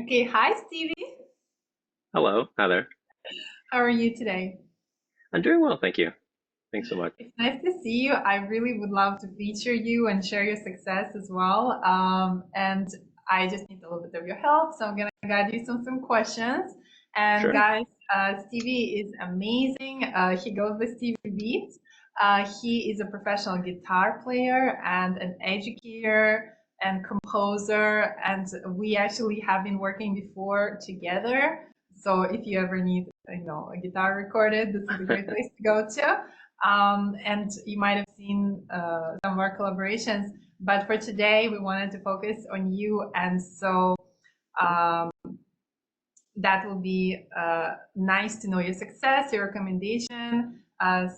Okay, hi Stevie. Hello, hi there. How are you today? I'm doing well, thank you. Thanks so much. It's nice to see you. I really would love to feature you and share your success as well. And I just need a little bit of your help, so I'm gonna guide you some questions. And Sure. guys, Stevie is amazing. He goes with Stevie Beats. He is a professional guitar player and an educator and composer, and we actually have been working before together. So if you ever need, a guitar recorded, this is a great place to go to. And you might have seen some of our collaborations. But for today, we wanted to focus on you. And so um, that will be nice to know your success, your recommendation,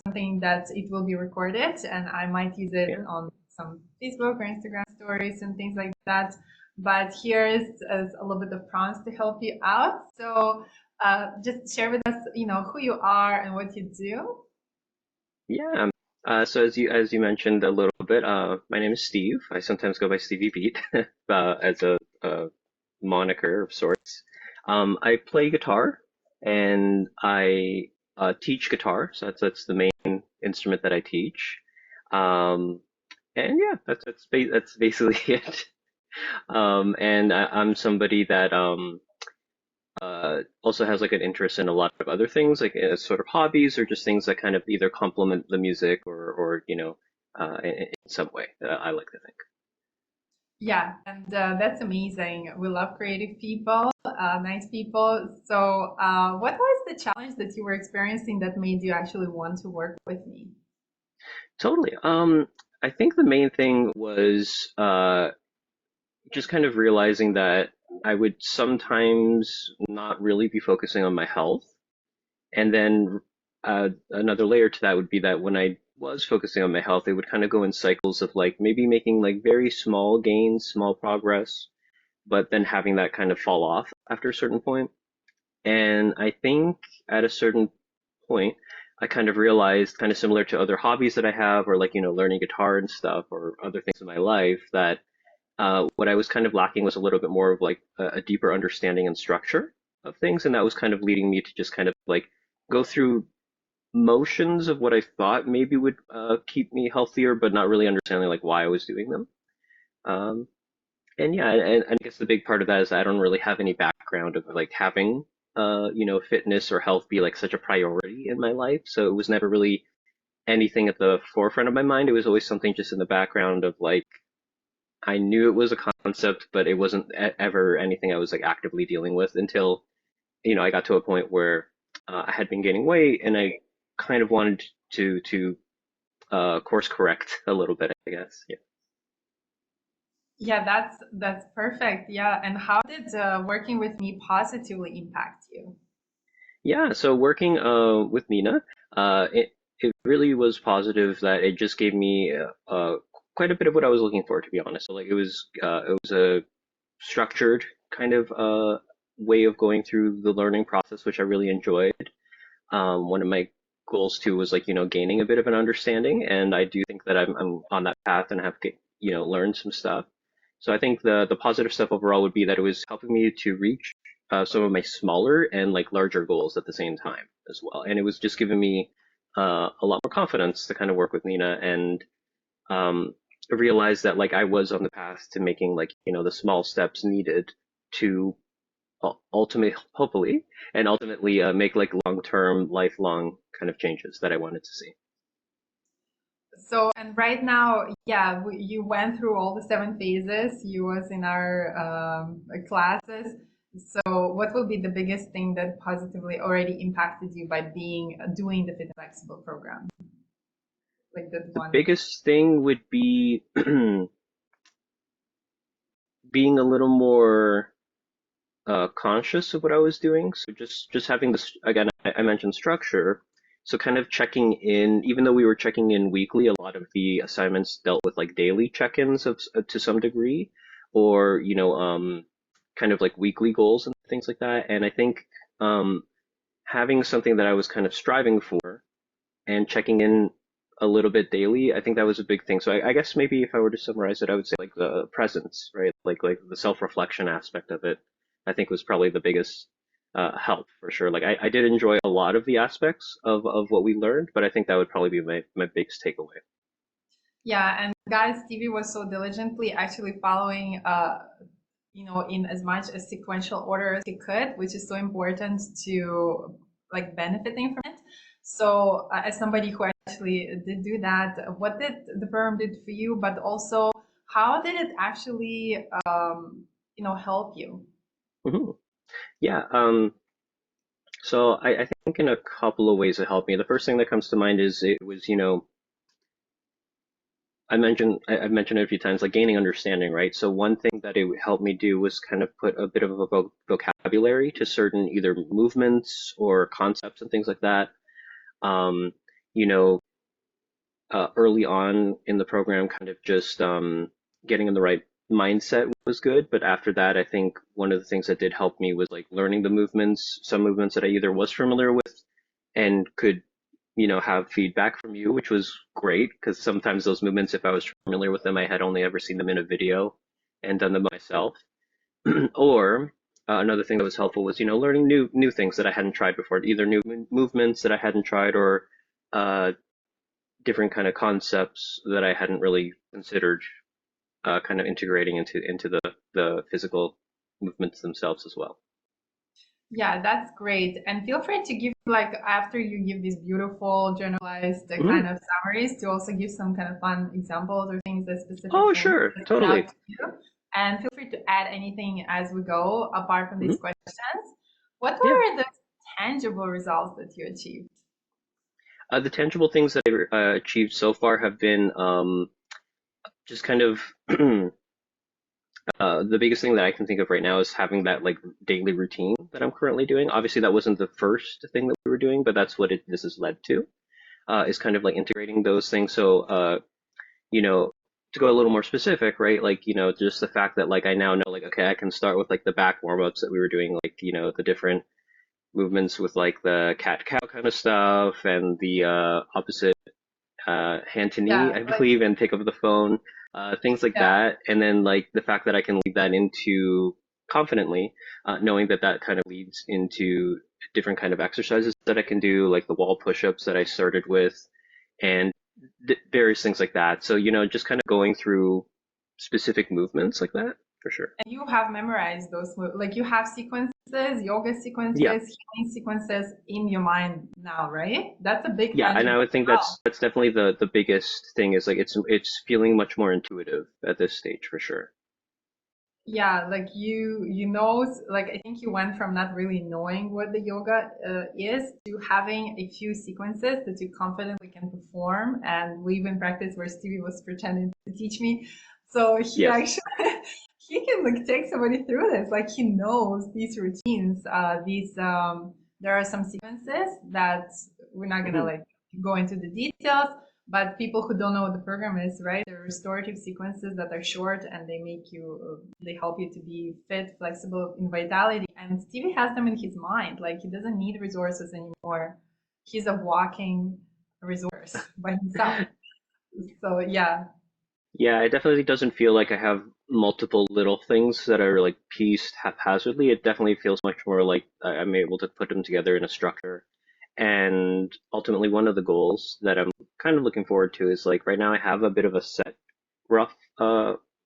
something that it will be recorded. And I might use it Yeah. on some Facebook or Instagram stories and things like that. But here is a little bit of prompts to help you out. So just share with us, who you are and what you do. Yeah. So as you mentioned a little bit, my name is Steve. I sometimes go by Stevie Beat as a moniker of sorts. I play guitar and I teach guitar, so that's the main instrument that I teach. Um, and yeah, that's basically it. And I'm somebody that also has like an interest in a lot of other things, like sort of hobbies or just things that kind of either complement the music or in some way. I like to think. Yeah, and that's amazing. We love creative people, nice people. So, what was the challenge that you were experiencing that made you actually want to work with me? Totally. I think the main thing was just kind of realizing that I would sometimes not really be focusing on my health. And then another layer to that would be that when I was focusing on my health, it would kind of go in cycles of like maybe making like very small gains, small progress, but then having that kind of fall off after a certain point. And I think at a certain point, I kind of realized, kind of similar to other hobbies that I have, or like, learning guitar and stuff, or other things in my life, that what I was kind of lacking was a little bit more of like a deeper understanding and structure of things. And that was kind of leading me to just kind of like go through motions of what I thought maybe would keep me healthier, but not really understanding like why I was doing them. Um, and yeah, and I guess the big part of that is I don't really have any background of like having fitness or health be like such a priority in my life. So it was never really anything at the forefront of my mind. It was always something just in the background of like I knew it was a concept, but it wasn't ever anything I was like actively dealing with until I got to a point where I had been gaining weight and I kind of wanted to course correct a little bit, I guess. Yeah. Yeah, that's perfect. Yeah, and how did working with me positively impact you? Yeah, so working with Nina, it really was positive that it just gave me quite a bit of what I was looking for, to be honest. So like it was a structured kind of way of going through the learning process, which I really enjoyed. One of my goals too was like gaining a bit of an understanding, and I do think that I'm on that path and have learned some stuff. So I think the positive stuff overall would be that it was helping me to reach some of my smaller and like larger goals at the same time as well, and it was just giving me a lot more confidence to kind of work with Nina and um, realize that like I was on the path to making like the small steps needed to ultimately, hopefully, and ultimately make like long-term, lifelong kind of changes that I wanted to see. So, and right now, yeah, you went through all the seven phases. You was in our classes. So, what will be the biggest thing that positively already impacted you by being doing the Fit and Flexible program? Like that The one. biggest thing would be being a little more conscious of what I was doing. So just having this again, I mentioned structure. So kind of checking in, even though we were checking in weekly, a lot of the assignments dealt with like daily check-ins to some degree, or kind of like weekly goals and things like that. And I think um, having something that I was kind of striving for and checking in a little bit daily, I think that was a big thing. So I guess maybe if I were to summarize it, I would say like the presence, right? Like the self-reflection aspect of it I think was probably the biggest help for sure. Like I did enjoy a lot of the aspects of what we learned, but I think that would probably be my biggest takeaway. Yeah, and guys, Stevie was so diligently actually following, in as much a sequential order as he could, which is so important to like benefiting from it. So, as somebody who actually did do that, what did the program did for you? But also, how did it actually, help you? Hmm. Yeah. So I think in a couple of ways it helped me. The first thing that comes to mind is it was, I've mentioned it a few times, like gaining understanding, right? So one thing that it helped me do was kind of put a bit of a vocabulary to certain either movements or concepts and things like that. Um, you know, Early on in the program, kind of just getting in the right mindset was good. But after that, I think one of the things that did help me was like learning the movements, some movements that I either was familiar with and could, have feedback from you, which was great because sometimes those movements, if I was familiar with them, I had only ever seen them in a video and done them myself. Or another thing that was helpful was, learning new things that I hadn't tried before, either new movements that I hadn't tried or uh, different kind of concepts that I hadn't really considered, kind of integrating into the physical movements themselves as well. Yeah, that's great. And feel free to give, like, after you give these beautiful generalized kind Mhm. of summaries, to also give some kind of fun examples or things that Oh, specifically sure, stand out totally. to you. And feel free to add anything as we go, apart from these Mhm. questions. What Yeah. were the tangible results that you achieved? The tangible things that I've achieved so far have been just kind of the biggest thing that I can think of right now is having that like daily routine that I'm currently doing. Obviously, that wasn't the first thing that we were doing, but that's what this has led to. Is kind of like integrating those things. So, you know, to go a little more specific, right? Like, just the fact that like I now know like okay, I can start with like the back warm ups that we were doing, like the different movements with like the cat cow kind of stuff and the opposite hand to knee, Yeah, I like, believe, and pick up the phone, things like yeah. that. And then like the fact that I can lead that into confidently, knowing that that kind of leads into different kind of exercises that I can do, like the wall push-ups that I started with, and various things like that. So, just kind of going through specific movements like that for sure. And you have memorized those, like you have sequences, yoga Yeah. sequences, healing sequences in your mind now, right? That's a big Yeah, and I tangible would think result. that's definitely the biggest thing is like it's feeling much more intuitive at this stage for sure. Yeah, like like I think you went from not really knowing what the yoga is to having a few sequences that you confidently can perform. And we even practice where Stevie was pretending to teach me. So he Yes. actually, he can like take somebody through this. Like he knows these routines, there are some sequences that we're not gonna Hmm. like go into the details, but people who don't know what the program is, right? They're restorative sequences that are short and they help you to be fit, flexible, in vitality. And Stevie has them in his mind. Like he doesn't need resources anymore. He's a walking resource by himself. So yeah, Yeah, it definitely doesn't feel like I have multiple little things that are like pieced haphazardly. It definitely feels much more like I'm able to put them together in a structure. And ultimately, one of the goals that I'm kind of looking forward to is like right now I have a bit of a set rough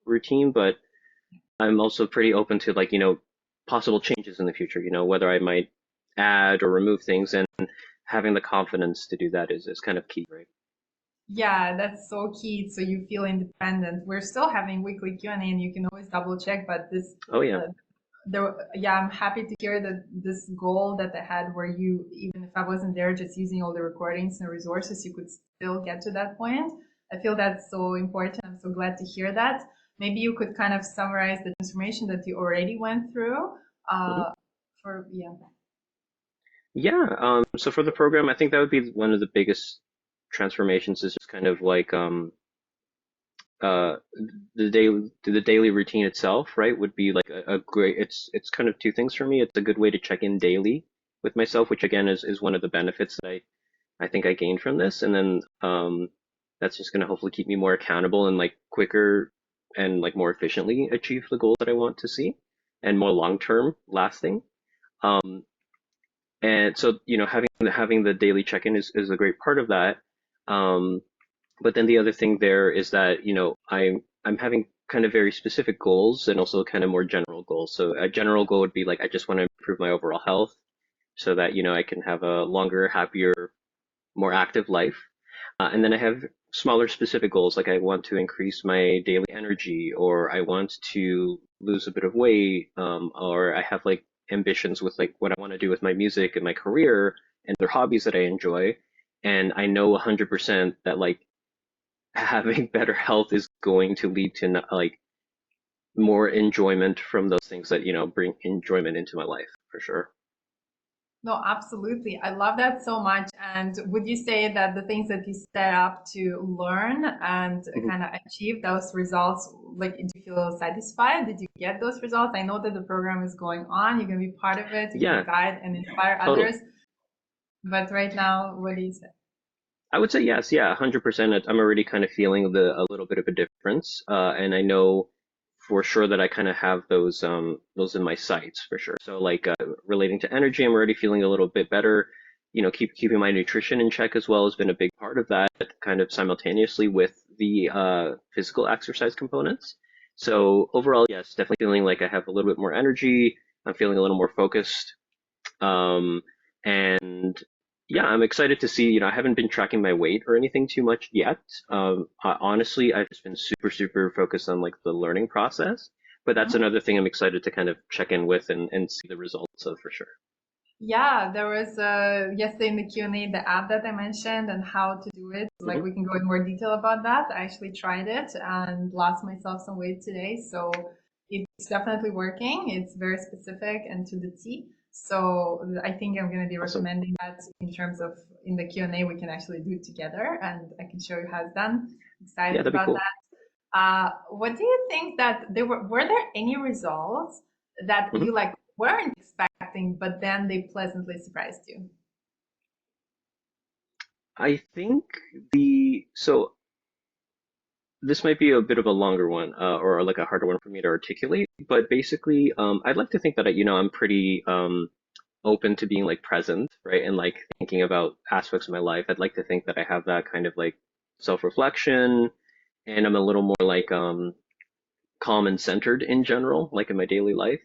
routine, but I'm also pretty open to like, possible changes in the future, whether I might add or remove things and having the confidence to do that is kind of key, right? yeah, that's so key. So you feel independent. We're still having weekly Q&A, and you can always double check. But Oh yeah. uh, yeah, I'm happy to hear that this goal that I had, where you, even if I wasn't there, just using all the recordings and resources, you could still get to that point. I feel that's so important. I'm so glad to hear that. Maybe you could kind of summarize the transformation that you already went through. Mhm. Uh, for yeah, Yeah, so for the program, I think that would be one of the biggest transformations is just kind of like uh the daily routine itself, right? Would be like a great it's kind of two things for me. It's a good way to check in daily with myself, which again is one of the benefits that I think I gained from this. And then that's just gonna hopefully keep me more accountable and like quicker and like more efficiently achieve the goals that I want to see. and more long-term lasting. Um, and so, having the daily check-in is a great part of that. Um, but then the other thing there is that, I'm having kind of very specific goals and also kind of more general goals. So a general goal would be like I just want to improve my overall health so that, I can have a longer, happier, more active life. And then I have smaller specific goals, like I want to increase my daily energy, or I want to lose a bit of weight, or I have like ambitions with like what I want to do with my music and my career and other hobbies that I enjoy. And I know 100% that like having better health is going to lead to like more enjoyment from those things that, bring enjoyment into my life for sure. No, absolutely. I love that so much. And would you say that the things that you set up to learn and Mhm. kind of achieve those results, like, do you feel satisfied? Did you get those results? I know that the program is going on. You're going to be part of it. You're going Yeah, to guide and inspire totally. others. But right now, what do you say? I would say yes, yeah, 100%. I'm already kind of feeling a little bit of a difference, and I know for sure that I kind of have those in my sights for sure. So like relating to energy, I'm already feeling a little bit better. Keeping my nutrition in check as well has been a big part of that, kind of simultaneously with the physical exercise components. So overall, yes, definitely feeling like I have a little bit more energy. I'm feeling a little more focused. Um, and yeah, I'm excited to see, I haven't been tracking my weight or anything too much yet. Honestly, I've just been super, super focused on like the learning process. But that's Mhm. another thing I'm excited to kind of check in with and see the results of for sure. Yeah, there was yesterday in the Q&A, the app that I mentioned and how to do it. Like, Hmm. we can go in more detail about that. I actually tried it and lost myself some weight today. So it's definitely working. It's very specific and to the T. So I think I'm going to be Awesome. recommending that in terms of in the Q&A, we can actually do it together and I can show you how it's done. Yeah, Excited that'd be about cool. that. What do you think that were there any results that Hmm. you like weren't expecting, but then they pleasantly surprised you? I think so this might be a bit of a longer one, or like a harder one for me to articulate, but basically, I'd like to think that I'm pretty, open to being like present, right? And like thinking about aspects of my life. I'd like to think that I have that kind of like self-reflection and I'm a little more like calm and centered in general, like in my daily life.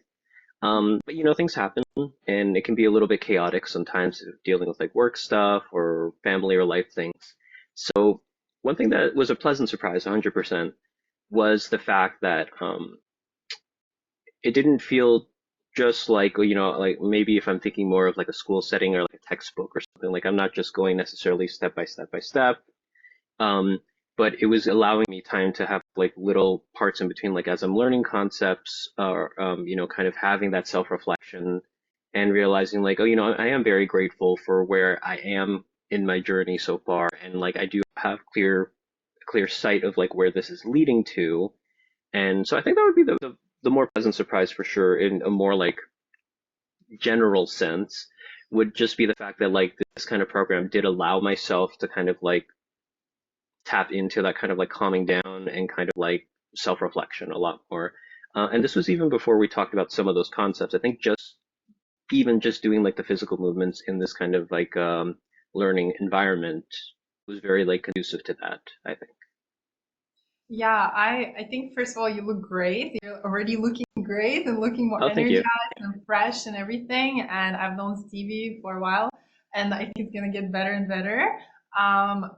But things happen and it can be a little bit chaotic sometimes dealing with like work stuff or family or life things. So one thing that was a pleasant surprise, 100%, was the fact that it didn't feel just like, like maybe if I'm thinking more of like a school setting or like a textbook or something, like I'm not just going necessarily step by step by step. Um, but it was allowing me time to have like little parts in between, like as I'm learning concepts or, kind of having that self-reflection and realizing like, oh, I am very grateful for where I am in my journey so far. And like, I do have clear sight of like where this is leading to. And so I think that would be the more pleasant surprise for sure in a more like general sense would just be the fact that like this kind of program did allow myself to kind of like tap into that kind of like calming down and kind of like self-reflection a lot more. And this was even before we talked about some of those concepts. I think just doing like the physical movements in this kind of like learning environment was very like conducive to that, I think. Yeah, I think first of all, you look great. You're already looking great and looking more Oh, thank energized you. and fresh and everything. And I've known Stevie for a while, and I think it's gonna get better and better. Awesome.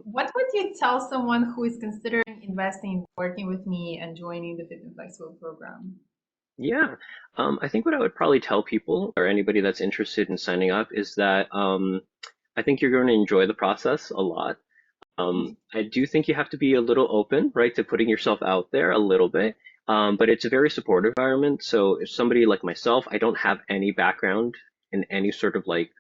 What would you tell someone who is considering investing in working with me and joining the Fit and Flexible program? Yeah. I think what I would probably tell people or anybody that's interested in signing up is that I think you're going to enjoy the process a lot. I do think you have to be a little open, right, to putting yourself out there a little bit. But it's a very supportive environment. So if somebody like myself, I don't have any background in any sort of like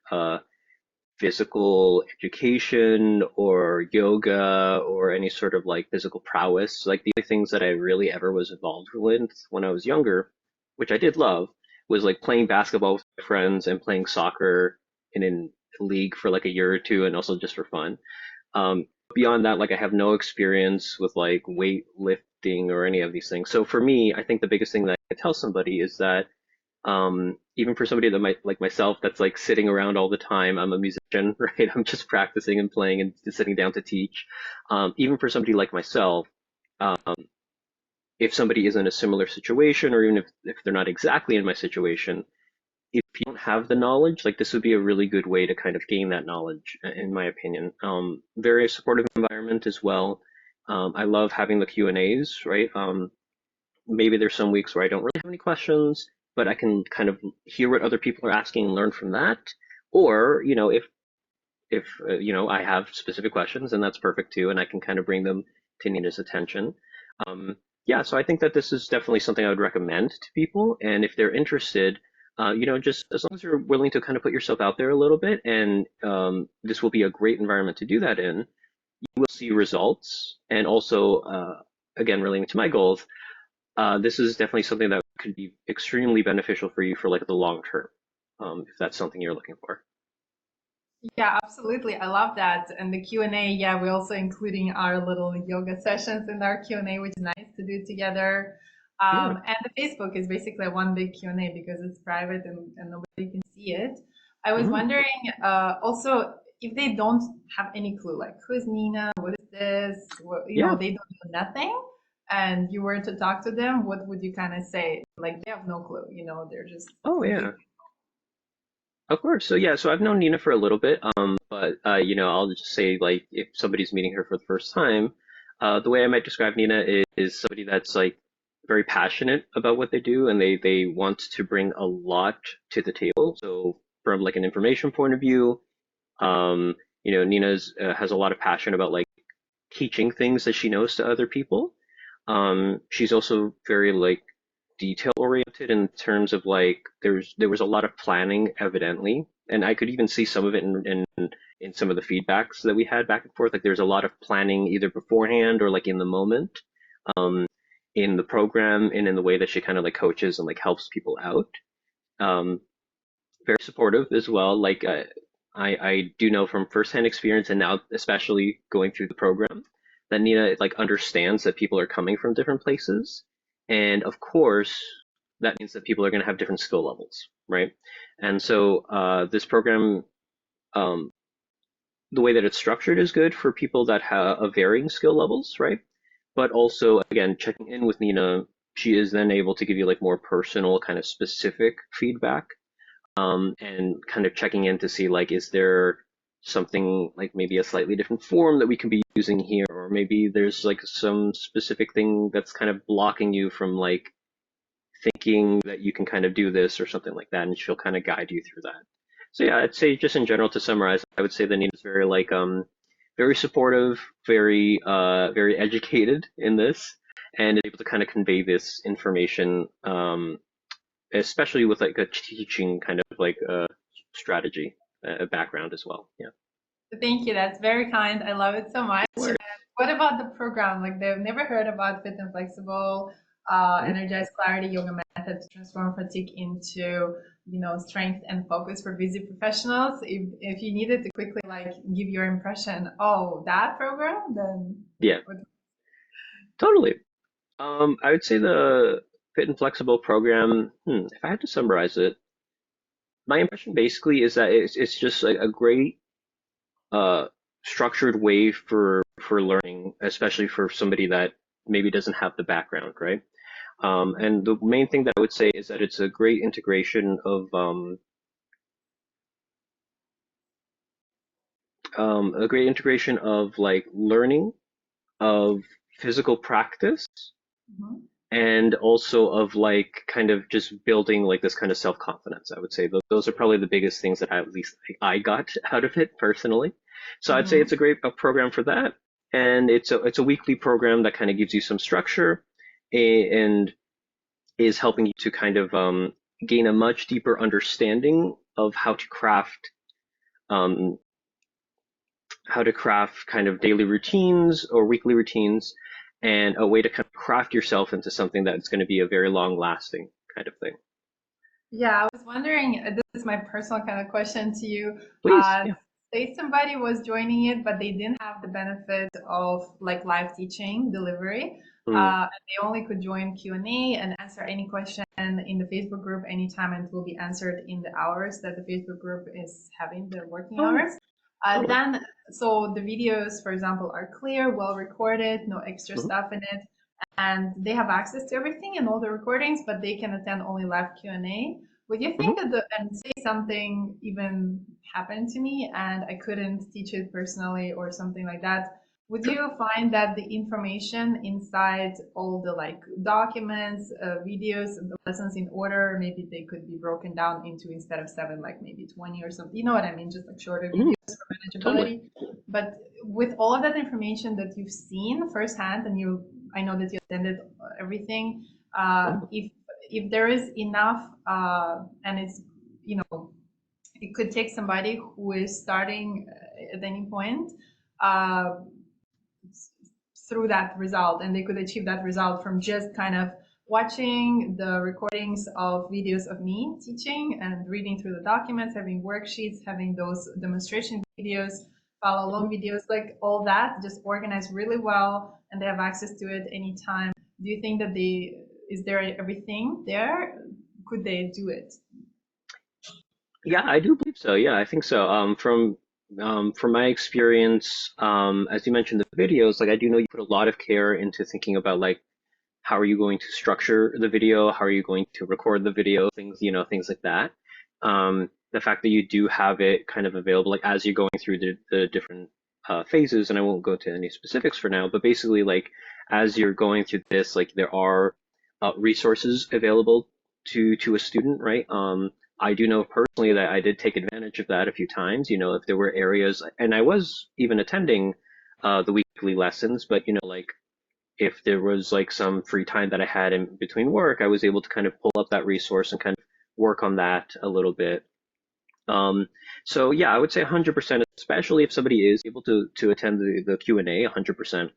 physical education or yoga or any sort of like physical prowess. Like the only things that I really ever was involved with when I was younger, which I did love, was like playing basketball with my friends and playing soccer in a league for like a year or two and also just for fun. beyond that, like I have no experience with like weightlifting or any of these things. So for me, I think the biggest thing that I tell somebody is that even for somebody that might like myself, that's like sitting around all the time. I'm a musician, right? I'm just practicing and playing and just sitting down to teach. Even for somebody like myself, um, if somebody is in a similar situation, or even if they're not exactly in my situation, if you don't have the knowledge, like this would be a really good way to kind of gain that knowledge, in my opinion. Very supportive environment as well. I love having the Q&As, right? Maybe there's some weeks where I don't really have any questions, but I can kind of hear what other people are asking and learn from that. Or, if I have specific questions, and that's perfect too, and I can kind of bring them to Nina's attention. Yeah, so I think that this is definitely something I would recommend to people, and if they're interested, just as long as you're willing to kind of put yourself out there a little bit, and this will be a great environment to do that in, you will see results, and also, again, relating to my goals, this is definitely something that could be extremely beneficial for you for like the long term, if that's something you're looking for. Yeah, absolutely. I love that. And the Q&A, yeah, we're also including our little yoga sessions in our Q&A, which is nice to do together. Yeah. And the Facebook is basically one big Q&A because it's private and nobody can see it. I was Mhm. wondering, also, if they don't have any clue, like who is Nina, what is this, Yeah. they don't know nothing, and you were to talk to them, what would you kind of say? Like they have no clue, they're just Oh, yeah. completely. Of course. So yeah, so I've known Nina for a little bit, but I'll just say like if somebody's meeting her for the first time, the way I might describe Nina is somebody that's like very passionate about what they do, and they want to bring a lot to the table. So from like an information point of view, Nina's has a lot of passion about like teaching things that she knows to other people. She's also very like detail oriented in terms of like there was a lot of planning evidently, and I could even see some of it in some of the feedbacks that we had back and forth. Like there's a lot of planning either beforehand or like in the moment, um, in the program and in the way that she kind of like coaches and like helps people out. Um, Very supportive as well. Like I do know from firsthand experience, and now especially going through the program, that Nina like understands that people are coming from different places, and of course that means that people are going to have different skill levels, right? And so this program, um, the way that it's structured is good for people that have varying skill levels, right? But also again, checking in with Nina, she is then able to give you like more personal, kind of specific feedback, and kind of checking in to see like, is there something like maybe a slightly different form that we can be using here, or maybe there's like some specific thing that's kind of blocking you from like thinking that you can kind of do this or something like that, and she'll kind of guide you through that. So yeah, I'd say just in general to summarize, I would say that Nina's very like very supportive, very educated in this, and is able to kind of convey this information, especially with like a teaching kind of like strategy background as well. Yeah. Thank you. That's very kind. I love it so much. Sure. What about the program? Like they've never heard about Fit and Flexible, Mhm. Energized Clarity Yoga Method to transform fatigue into, strength and focus for busy professionals. If you needed to quickly like give your impression, oh, that program, then Yeah, what? totally. I would say the Fit and Flexible program, if I had to summarize it, my impression basically is that it's just a great uh, structured way for learning, especially for somebody that maybe doesn't have the background, right? And the main thing that I would say is that it's a great integration of like learning, of physical practice, Mhm. and also of like kind of just building like this kind of self-confidence. I would say those are probably the biggest things that at least I got out of it personally. So I'd say Mhm. it's a great program for that, and it's a weekly program that kind of gives you some structure, and is helping you to kind of gain a much deeper understanding of um, how to craft kind of daily routines or weekly routines, and a way to kind of craft yourself into something that's going to be a very long lasting kind of thing. Yeah, I was wondering, this is my personal kind of question to you. Please, yeah. say somebody was joining it, but they didn't have the benefit of like live teaching delivery. Mm, And they only could join Q&A and answer any question in the Facebook group anytime, and it will be answered in the hours that the Facebook group is having, the working oh yeah, hours. totally. So the videos, for example, are clear, well recorded, no extra Hmm. stuff in it, and they have access to everything and all the recordings, but they can attend only live Q&A. Would you Hmm. think that and say something even happened to me and I couldn't teach it personally or something like that, would Sure. you find that the information inside all the like documents, videos, and the lessons in order, maybe they could be broken down into, instead of 7, like maybe 20 or something, you know what I mean, just like shorter Hmm. videos for Totally. manageability. But with all of that information that you've seen firsthand, and I know that you attended everything, Oh. if there is enough, and it's, you know, it could take somebody who is starting at any point, uh, through that result, and they could achieve that result from just kind of watching the recordings of videos of me teaching and reading through the documents, having worksheets, having those demonstration videos, follow Mhm. along videos, like all that, just organized really well, and they have access to it anytime. Do you think that is there everything there? Could they do it? Yeah, I do believe so. Yeah, I think so. From my experience, as you mentioned, the videos, like I do know you put a lot of care into thinking about like how are you going to structure the video, how are you going to record the video, things, things like that. The fact that you do have it kind of available, like as you're going through the different phases, and I won't go to any specifics for now, but basically like as you're going through this, like there are resources available to a student, right? I do know personally that I did take advantage of that a few times. If there were areas, and I was even attending the weekly lessons, but like if there was like some free time that I had in between work, I was able to kind of pull up that resource and kind of work on that a little bit. Um, so yeah, I would say 100%, especially if somebody is able to attend the Q&A 100%,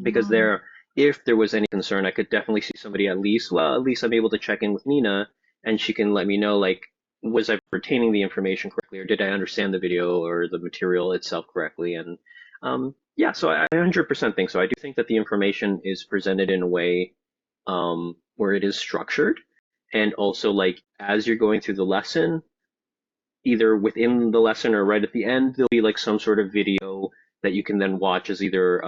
because Mhm. if there was any concern, I could definitely see somebody at least I'm able to check in with Nina and she can let me know, like, was I retaining the information correctly, or did I understand the video or the material itself correctly? And yeah, so I 100% think so. I do think that the information is presented in a way where it is structured, and also like as you're going through the lesson, either within the lesson or right at the end, there'll be like some sort of video that you can then watch as either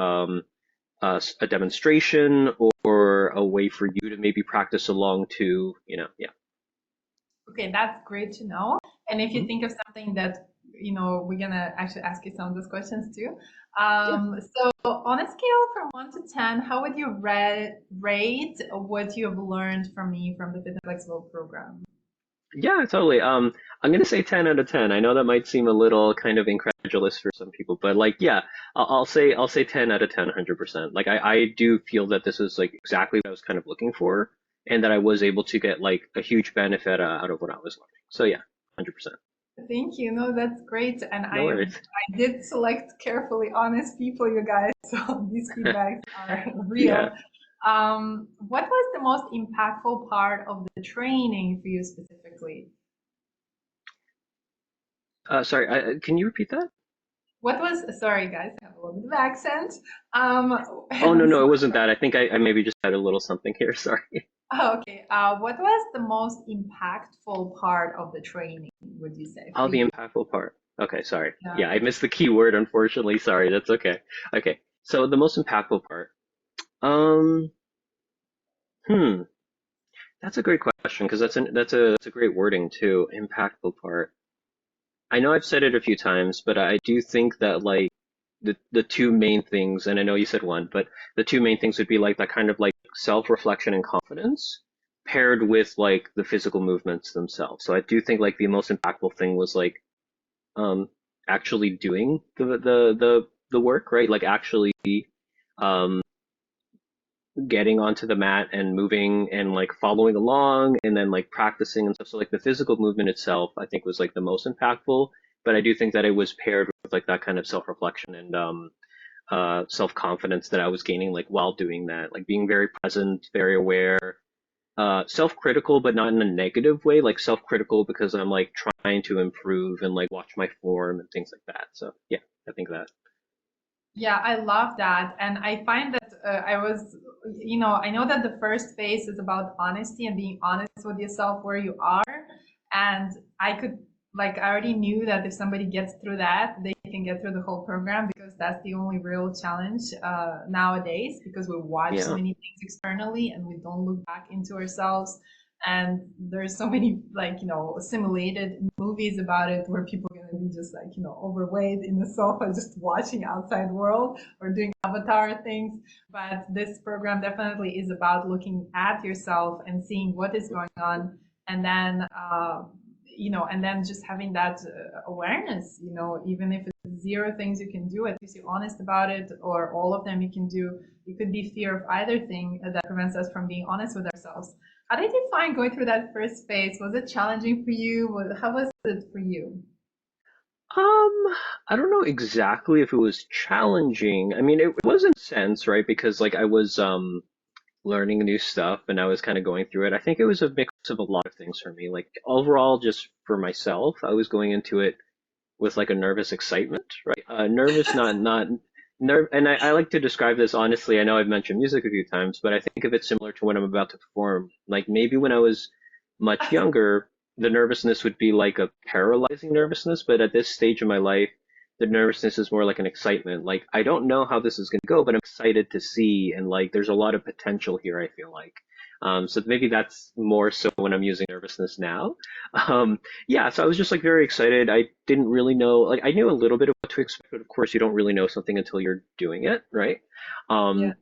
a demonstration or a way for you to maybe practice along to, yeah. Okay, that's great to know. And if you Mhm. think of something that, we're gonna actually ask you some of those questions too. Yeah. So on a scale from 1 to 10, how would you rate what you have learned from me from the Fit and Flexible program? Yeah, totally. I'm gonna say 10 out of 10. I know that might seem a little kind of incredulous for some people, but like, yeah, I'll say 10 out of 10, 100%. Like, I do feel that this is like exactly what I was kind of looking for, and that I was able to get like a huge benefit out of what I was learning. So yeah, 100%. Thank you. No, that's great. And No worries. I did select carefully honest people, you guys. So these feedbacks are Yeah. real. What was the most impactful part of the training for you specifically? Sorry, can you repeat that? Sorry guys, I have a little bit of accent. Um, Oh, and no, I'm no, it sorry. wasn't that. I think I maybe just had a little something here. Sorry. Oh, okay. What was the most impactful part of the training, would you say, Oh, for the you? impactful part. Okay, sorry. Yeah. Yeah, I missed the key word, unfortunately. Sorry, that's okay. Okay, so the most impactful part. Um, hmm, that's a great question because that's a great wording too. Impactful part. I know I've said it a few times, but I do think that like the two main things, and I know you said one, but the two main things would be like that kind of like self-reflection and confidence paired with like the physical movements themselves. So I do think like the most impactful thing was like um, actually doing the work, right? Like actually um, getting onto the mat and moving and like following along and then like practicing and stuff. So like the physical movement itself, I think was like the most impactful. But I do think that it was paired with like that kind of self-reflection and self-confidence that I was gaining like while doing that, like being very present, very aware, self-critical, but not in a negative way, like self-critical because I'm like trying to improve and like watch my form and things like that. So yeah, I think that. Yeah, I love that. And I find that I know that the first phase is about honesty and being honest with yourself where you are. And I already knew that if somebody gets through that, they can get through the whole program because that's the only real challenge nowadays because we watch so Yeah. many things externally and we don't look back into ourselves. And there's so many simulated movies about it where people are gonna be just overweight in the sofa just watching outside world or doing avatar things. But this program definitely is about looking at yourself and seeing what is going on, and then and then just having that awareness, even if it's zero things you can do, at least you're honest about it, or all of them you can do. It could be fear of either thing that prevents us from being honest with ourselves. How did you find going through that first phase? Was it challenging for you? How was it for you? Um, I don't know exactly if it was challenging. I mean, it was in a sense, right? Because like I was learning new stuff and I was kind of going through it. I think it was a mix of a lot of things for me. Like overall, just for myself, I was going into it with like a nervous excitement, right? Nervous, not nerve. And I like to describe this honestly. I know I've mentioned music a few times, but I think of it similar to when I'm about to perform. Like maybe when I was much younger, the nervousness would be like a paralyzing nervousness, but at this stage of my life, the nervousness is more like an excitement. Like I don't know how this is going to go, but I'm excited to see, and like there's a lot of potential here, I feel like. So maybe that's more so when I'm using nervousness now. Um, yeah, so I was just like very excited. I didn't really know, like I knew a little bit of what to expect, but of course you don't really know something until you're doing it, right? Yeah. Um,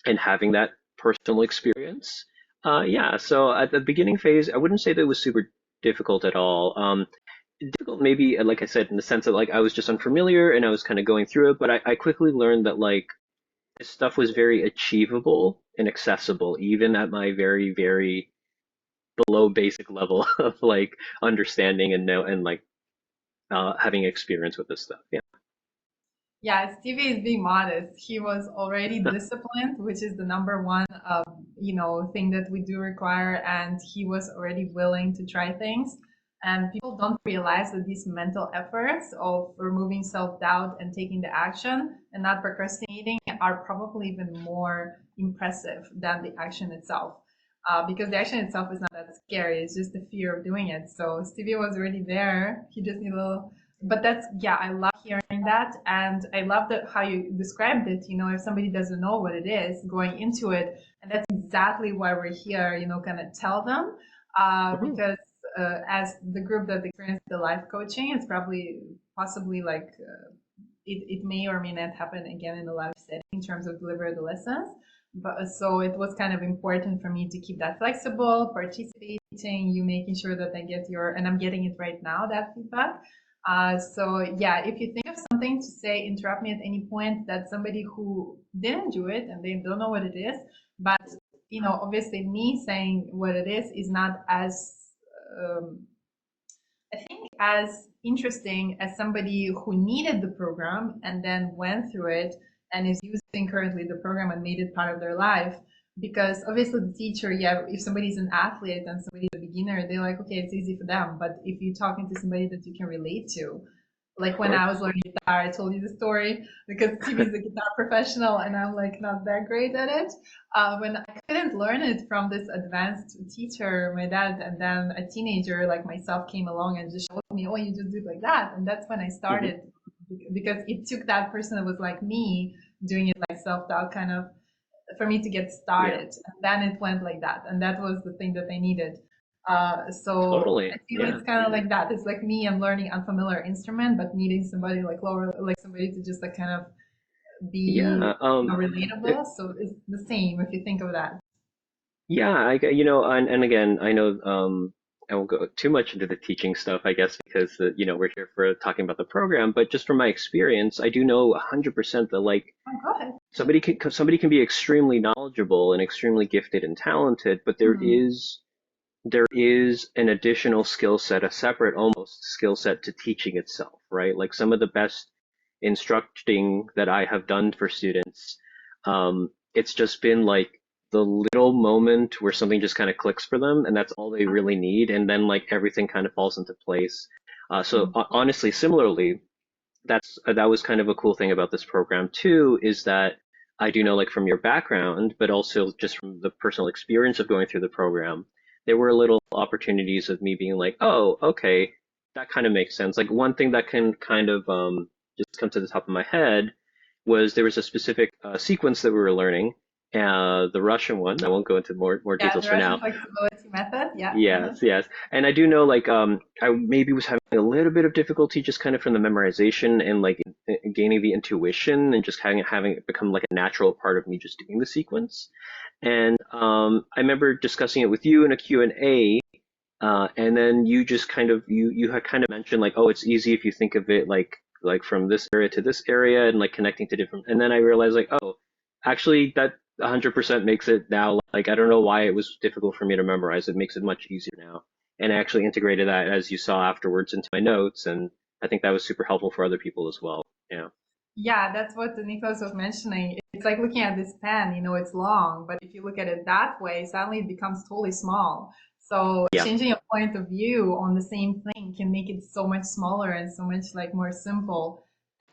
and having that personal experience. Yeah, so at the beginning phase, I wouldn't say that it was super difficult at all. Difficult maybe, like I said, in the sense that like I was just unfamiliar and I was kind of going through it, but I quickly learned that like this stuff was very achievable and accessible, even at my very, very below basic level of like understanding and know and like having experience with this stuff. Yeah. Yeah, Stevie is being modest. He was already disciplined, which is the number one, thing that we do require, and he was already willing to try things. And people don't realize that these mental efforts of removing self-doubt and taking the action and not procrastinating are probably even more impressive than the action itself. Because the action itself is not that scary. It's just the fear of doing it. So Stevie was already there. He just need a little, but that's, yeah, I love hearing that. And I love that how you described it. If somebody doesn't know what it is going into it, and that's exactly why we're here, kind of tell them, Hmm. because as the group that experienced the life coaching, it's probably possibly like it may or may not happen again in the live setting in terms of deliver the lessons. But so it was kind of important for me to keep that flexible, participating, you making sure that I get and I'm getting it right now, that feedback. So yeah, if you think of something to say, interrupt me at any point, that somebody who didn't do it and they don't know what it is, but obviously me saying what it is not as um, I think as interesting as somebody who needed the program and then went through it and is using currently the program and made it part of their life. Because obviously the teacher, yeah, if somebody's an athlete and somebody's a beginner, they're like, okay, it's easy for them. But if you're talking to somebody that you can relate to, Of like when I was course. learning guitar, I told you the story because TV's a guitar professional and I'm like not that great at it. When I couldn't learn it from this advanced teacher, my dad, and then a teenager like myself came along and just showed me, oh, you just do it like that. And that's when I Hmm. started because it took that person that was like me doing it like self-doubt kind of for me to get Yeah. started. And then it went like that. And that was the thing that I needed. So I Totally. feel Yeah. it's kind of like that. It's like me, I'm learning unfamiliar instrument, but needing somebody like lower, like somebody to just like kind of be, Yeah. relatable. So it's the same if you think of that. Yeah, and again, I know, I won't go too much into the teaching stuff, I guess, because we're here for talking about the program. But just from my experience, I do know 100% that like Oh, go ahead. somebody can be extremely knowledgeable and extremely gifted and talented, but Mhm. there is an additional skill set, a separate almost skill set to teaching itself, right? Like some of the best instructing that I have done for students, it's just been like the little little moment where something just kind of clicks for them, and that's all they really need, and then like everything kind of falls into place. Honestly, similarly, that was kind of a cool thing about this program too, is that I do know like from your background, but also just from the personal experience of going through the program, there were little opportunities of me being like, oh, okay, that kind of makes sense. Like one thing that can kind of just come to the top of my head was there was a specific sequence that we were learning, the Russian one. I won't go into more Yeah, details the for Russian now. flexibility method. Yeah. Yes, yes. And I do know like I maybe was having a little bit of difficulty just kind of from the memorization and like gaining the intuition and just having it become like a natural part of me just doing the sequence. And I remember discussing it with you in a Q&A, and then you just kind of you had kind of mentioned like, oh, it's easy if you think of it like from this area to this area and like connecting to different. And then I realized like, oh, actually that 100% makes it now like I don't know why it was difficult for me to memorize. It makes it much easier now. And I actually integrated that as you saw afterwards into my notes, and I think that was super helpful for other people as well. Yeah. Yeah, that's what Nicholas was mentioning. It's like looking at this pen, it's long, but if you look at it that way, suddenly it becomes totally small. So Yeah. changing your point of view on the same thing can make it so much smaller and so much like more simple.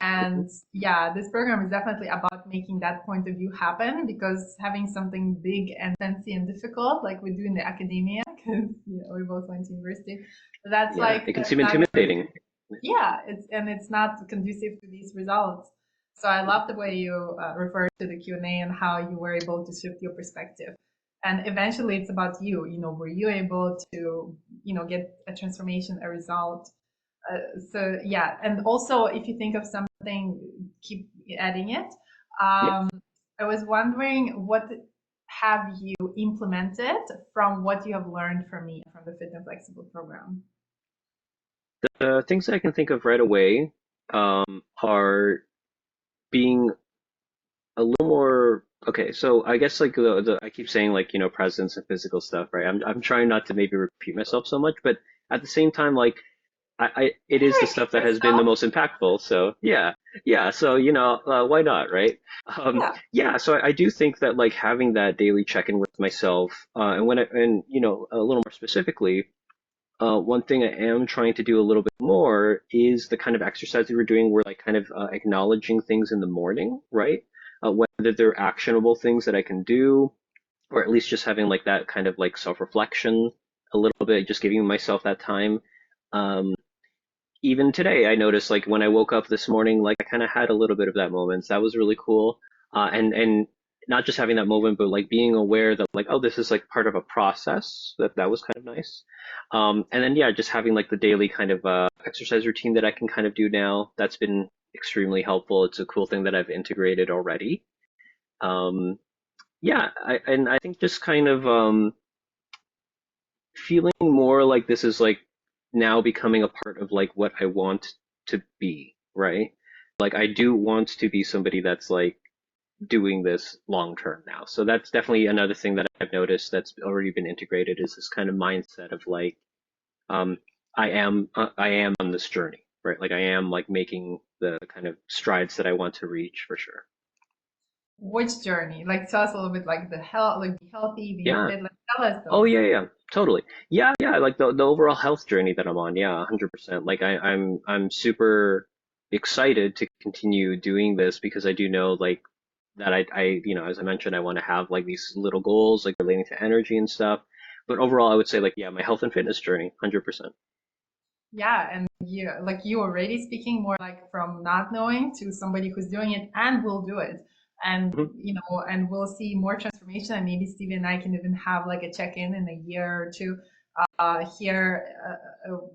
Mhm. And yeah, this program is definitely about making that point of view happen, because having something big and fancy and difficult like we do in the academia, because we both went to university, that's Yeah. like It can that's seem not good. intimidating. Yeah, it's not conducive to these results. So I love the way you referred to the Q&A and how you were able to shift your perspective. And eventually it's about you, were you able to, get a transformation, a result? So yeah, and also if you think of something, keep adding it. Yeah. I was wondering, what have you implemented from what you have learned from me from the Fit and Flexible program? The things I can think of right away are being a little more okay. So I guess like the I keep saying like presence and physical stuff, right? I'm trying not to maybe repeat myself so much, but at the same time, like I it is the Repeat stuff that has been the yourself. most impactful. So yeah, yeah. So why not, right? Yeah. Yeah. So I do think that like having that daily check-in with myself, and a little more specifically. One thing I am trying to do a little bit more is the kind of exercise we were doing where like kind of acknowledging things in the morning, right? Whether they're actionable things that I can do, or at least just having like that kind of like self-reflection a little bit, just giving myself that time. Um, Even today, I noticed like when I woke up this morning, like I kind of had a little bit of that moment. So that was really cool. And not just having that moment, but like being aware that like, oh, this is like part of a process. That was kind of nice. And then yeah, just having like the daily kind of exercise routine that I can kind of do now. That's been extremely helpful. It's a cool thing that I've integrated already. Um, yeah, and I think just kind of feeling more like this is like now becoming a part of like what I want to be, right? Like I do want to be somebody that's like doing this long term now. So that's definitely another thing that I've noticed that's already been integrated is this kind of mindset of like um I am on this journey, right? Like I am like making the kind of strides that I want to reach for sure. Which journey? Like tell us a little bit, like the health, like be healthy, being Yeah. fit. Like tell us Oh those. yeah, yeah, totally. Yeah, yeah, like the overall health journey that I'm on. Yeah, 100%. Like I'm super excited to continue doing this because I do know like that as I mentioned, I want to have like these little goals like relating to energy and stuff. But overall, I would say like yeah, my health and fitness journey, 100%. Yeah, and you already speaking more like from not knowing to somebody who's doing it and will do it. And Mhm. and we'll see more transformation, and maybe Stevie and I can even have like a check-in in a year or two here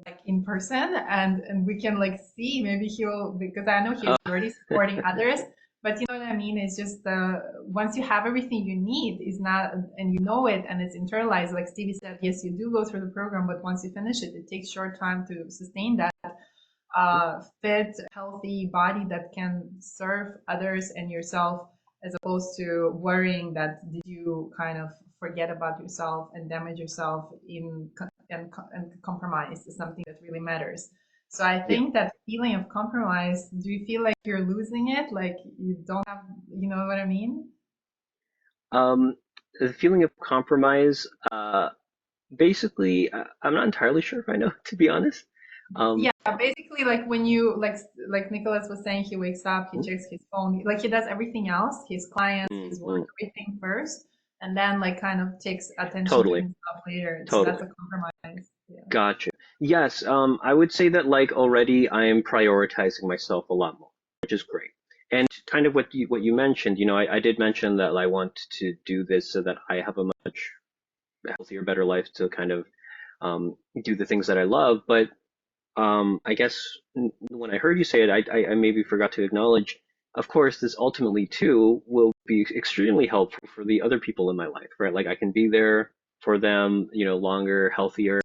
like in person, and we can like see, maybe he'll, because I know he's Uh, already supporting others, but you know what I mean. It's just once you have everything you need, is not, and you know it, and it's internalized, like Stevie said, yes, you do go through the program, but once you finish it, it takes short time to sustain that fit, healthy body that can serve others and yourself, as opposed to worrying that did you kind of forget about yourself and damage yourself and compromise is something that really matters. So I yeah. think that feeling of compromise, do you feel like you're losing it? Like you don't have, you know what I mean? Um, the feeling of compromise, basically, I'm not entirely sure if I know, to be honest. Um, Yeah, basically, like when you like Nicholas was saying, he wakes up, he mm, checks his phone, like he does everything else, his clients, mm, his work, mm, everything first, and then like kind of takes attention to totally, himself later. So that's totally. a compromise. Yeah. Gotcha. Yes, I would say that like already I am prioritizing myself a lot more, which is great. And kind of what you mentioned, I did mention that I want to do this so that I have a much healthier, better life to kind of do the things that I love. But I guess when I heard you say it, I maybe forgot to acknowledge. Of course, this ultimately too will be extremely helpful for the other people in my life, right? Like I can be there for them, longer, healthier,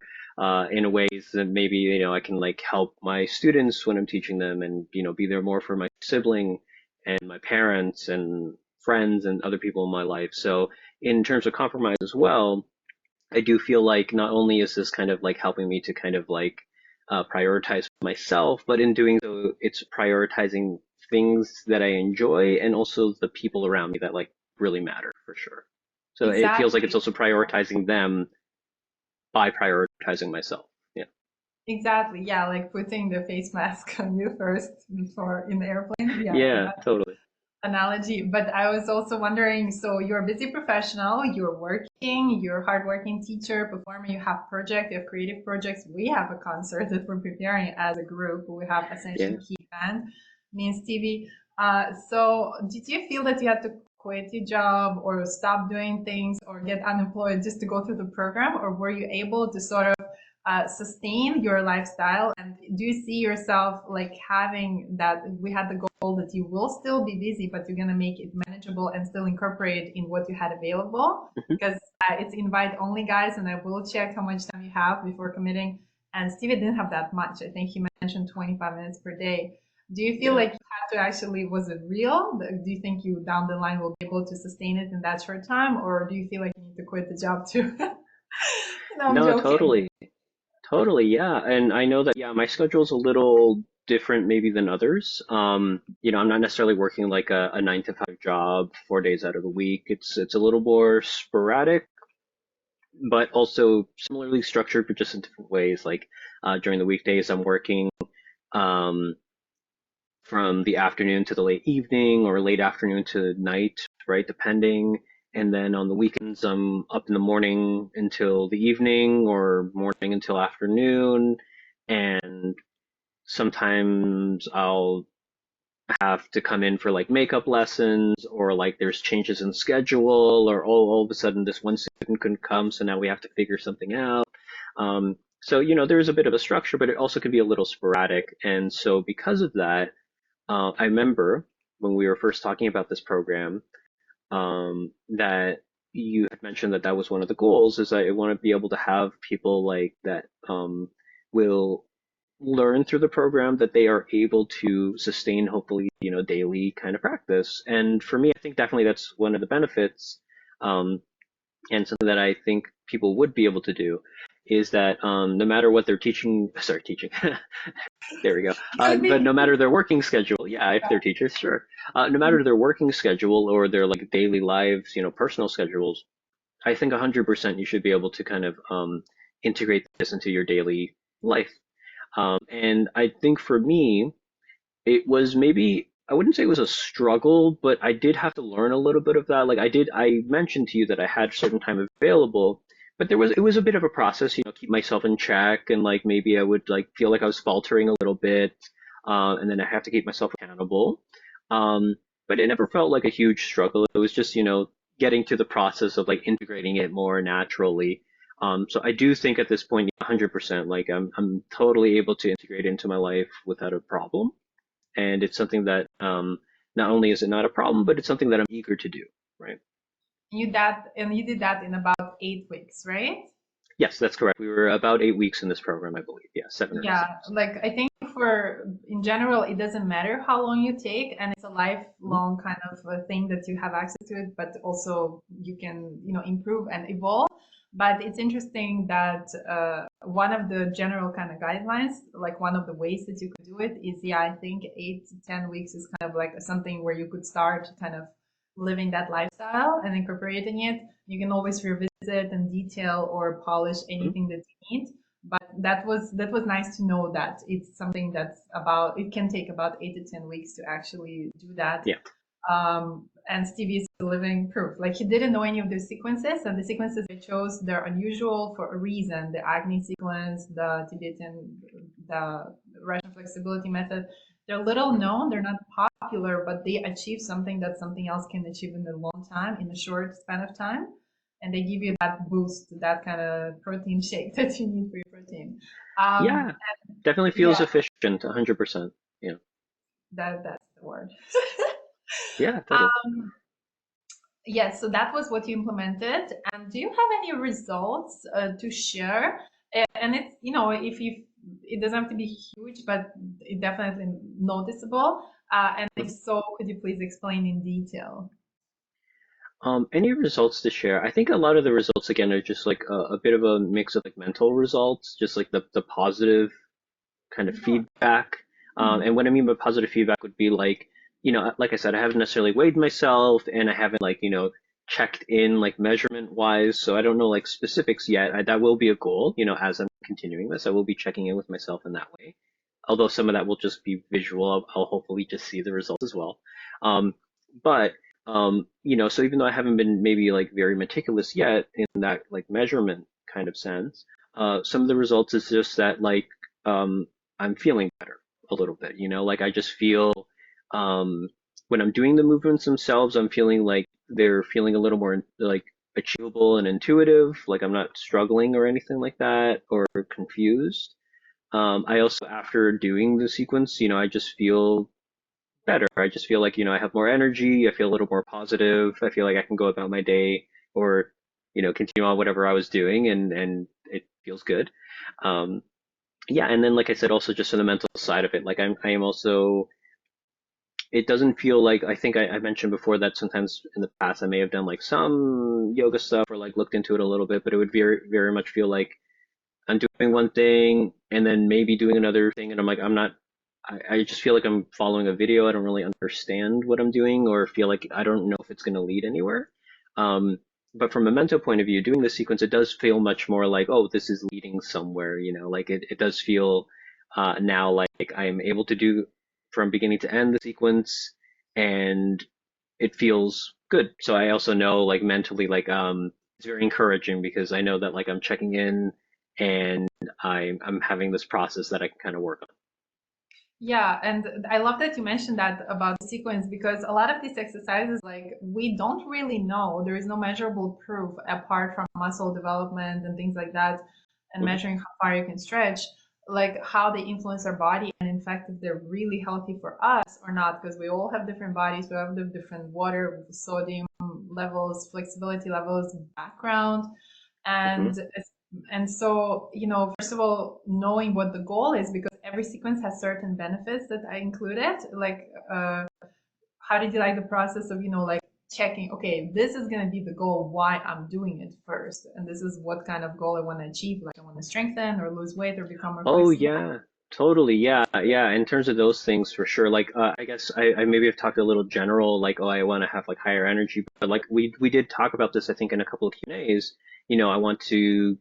in a ways that maybe, I can like help my students when I'm teaching them and, be there more for my sibling and my parents and friends and other people in my life. So in terms of compromise as well, I do feel like not only is this kind of like helping me to kind of like prioritize myself, but in doing so, it's prioritizing things that I enjoy and also the people around me that like really matter for sure. So it feels like it's Exactly. also prioritizing them by prioritizing myself. Yeah. Exactly. Yeah, like putting the face mask on you first before in the airplane. Yeah, Yeah, totally. analogy. But I was also wondering, so you're a busy professional, you're working, you're a hardworking teacher, performer, you have projects, you have creative projects. We have a concert that we're preparing as a group. We have Yeah. Ascension Key Band, me and Stevie. So did you feel that you had to quit your job or stop doing things or get unemployed just to go through the program? Or were you able to sort of sustain your lifestyle? And do you see yourself like having that? We had the goal that you will still be busy, but you're going to make it manageable and still incorporate it in what you had available, Mhm. because it's invite only, guys, and I will check how much time you have before committing. And Stevie didn't have that much. I think he mentioned 25 minutes per day. Do you feel Yeah. like you had to actually, was it real? Do you think you down the line will be able to sustain it in that short time? Or do you feel like you need to quit the job too? I'm No, joking. totally. Totally, yeah. And I know that, yeah, my schedule's a little different maybe than others. I'm not necessarily working like a 9 to 5 job 4 days out of the week. It's a little more sporadic, but also similarly structured, but just in different ways. Like during the weekdays, I'm working um, from the afternoon to the late evening or late afternoon to night, right, depending. And then on the weekends, I'm up in the morning until the evening or morning until afternoon. And sometimes I'll have to come in for like makeup lessons or like there's changes in schedule or all of a sudden this one student couldn't come, so now we have to figure something out. So, there's a bit of a structure, but it also can be a little sporadic. And so because of that, I remember when we were first talking about this program, that you had mentioned that that was one of the goals is I want to be able to have people like that will learn through the program that they are able to sustain hopefully daily kind of practice. And for me, I think definitely that's one of the benefits, um, and something that I think people would be able to do is that no matter what they're teaching, sorry, teaching, there we go. Could But be. no matter their working schedule, yeah, if they're teachers, sure. No matter their working schedule or their like daily lives, personal schedules, I think 100% you should be able to kind of integrate this into your daily life. And I think for me, it was maybe, I wouldn't say it was a struggle, but I did have to learn a little bit of that. Like I mentioned to you that I had certain time available, but it was a bit of a process, keep myself in check and like maybe I would like feel like I was faltering a little bit, and then I have to keep myself accountable. But it never felt like a huge struggle. It was just, getting to the process of like integrating it more naturally. So I do think at this point, 100%, like I'm totally able to integrate it into my life without a problem. And it's something that not only is it not a problem, but it's something that I'm eager to do, right? You did that in about 8 weeks, right? Yes, that's correct. We were about 8 weeks in this program, I believe. Yeah, 7 or 6. Yeah, like I think for in general, it doesn't matter how long you take, and it's a Mhm. lifelong kind of a thing that you have access to it, but also you can, improve and evolve. But it's interesting that one of the general kind of guidelines, like one of the ways that you could do it is, yeah, I think 8 to 10 weeks is kind of like something where you could start kind of living that lifestyle and incorporating it. You can always revisit and detail or polish Mhm. anything that you need. But that was nice to know that it's something that's about, it can take about 8 to 10 weeks to actually do that. Yeah. And Stevie is the living proof. Like he didn't know any of those sequences, and the sequences I chose, they're unusual for a reason. The Agni sequence, the Tibetan, the Russian flexibility method, they're little Mhm. known, they're not popular, but they achieve something that something else can achieve in a long time, in a short span of time. And they give you that boost, that kind of protein shake that you need for your protein. Yeah, Um, definitely feels yeah, efficient, 100%. Yeah. that's the word. Yeah, totally. um, Yes, so that was what you implemented. And do you have any results to share? And it's, if you, it doesn't have to be huge, but it definitely noticeable. And if Mhm. so, could you please explain in detail? Any results to share? I think a lot of the results again are just like a bit of a mix of like mental results, just like the positive kind of Yeah. feedback. And what I mean by positive feedback would be like, like I said, I haven't necessarily weighed myself and I haven't like, checked in like measurement wise. So I don't know like specifics yet. That will be a goal, as I'm continuing this. I will be checking in with myself in that way. Although some of that will just be visual. I'll hopefully just see the results as well. Um, but so even though I haven't been maybe like very meticulous yet in that like measurement kind of sense, some of the results is just that like um, I'm feeling better a little bit, like I just feel um, when I'm doing the movements themselves, I'm feeling like they're feeling a little more like achievable and intuitive, like I'm not struggling or anything like that or confused. I also, after doing the sequence, I just feel better. I just feel like, I have more energy. I feel a little more positive. I feel like I can go about my day or, continue on whatever I was doing and it feels good. Um, yeah. And then, like I said, also just on the mental side of it, like I am also, it doesn't feel like, I think I mentioned before that sometimes in the past I may have done like some yoga stuff or like looked into it a little bit, but it would very, very much feel like I'm doing one thing and then maybe doing another thing, and I'm like, I'm not. I just feel like I'm following a video. I don't really understand what I'm doing, or feel like I don't know if it's going to lead anywhere. Um, but from a mental point of view, doing the sequence, it does feel much more like, oh, this is leading somewhere. Like it does feel now like I am able to do from beginning to end the sequence, and it feels good. So I also know like mentally, like it's very encouraging because I know that like I'm checking in and I'm having this process that I can kind of work on. Yeah, and I love that you mentioned that about the sequence because a lot of these exercises, like, we don't really know. There is no measurable proof apart from muscle development and things like that, and Hmm. measuring how far you can stretch, like how they influence our body, and in fact, if they're really healthy for us or not, because we all have different bodies, we have the different water, sodium levels, flexibility levels, background, Hmm. and so, first of all, knowing what the goal is, because every sequence has certain benefits that I included. Like, how did you like the process of, like checking, okay, this is going to be the goal, why I'm doing it first. And this is what kind of goal I want to achieve. Like, I want to strengthen or lose weight or become more Oh flexible. yeah, totally. Yeah, yeah. In terms of those things, for sure. Like, I guess I maybe have talked a little general, like, oh, I want to have like higher energy, but like we did talk about this, I think, in a couple of Q&As. I want to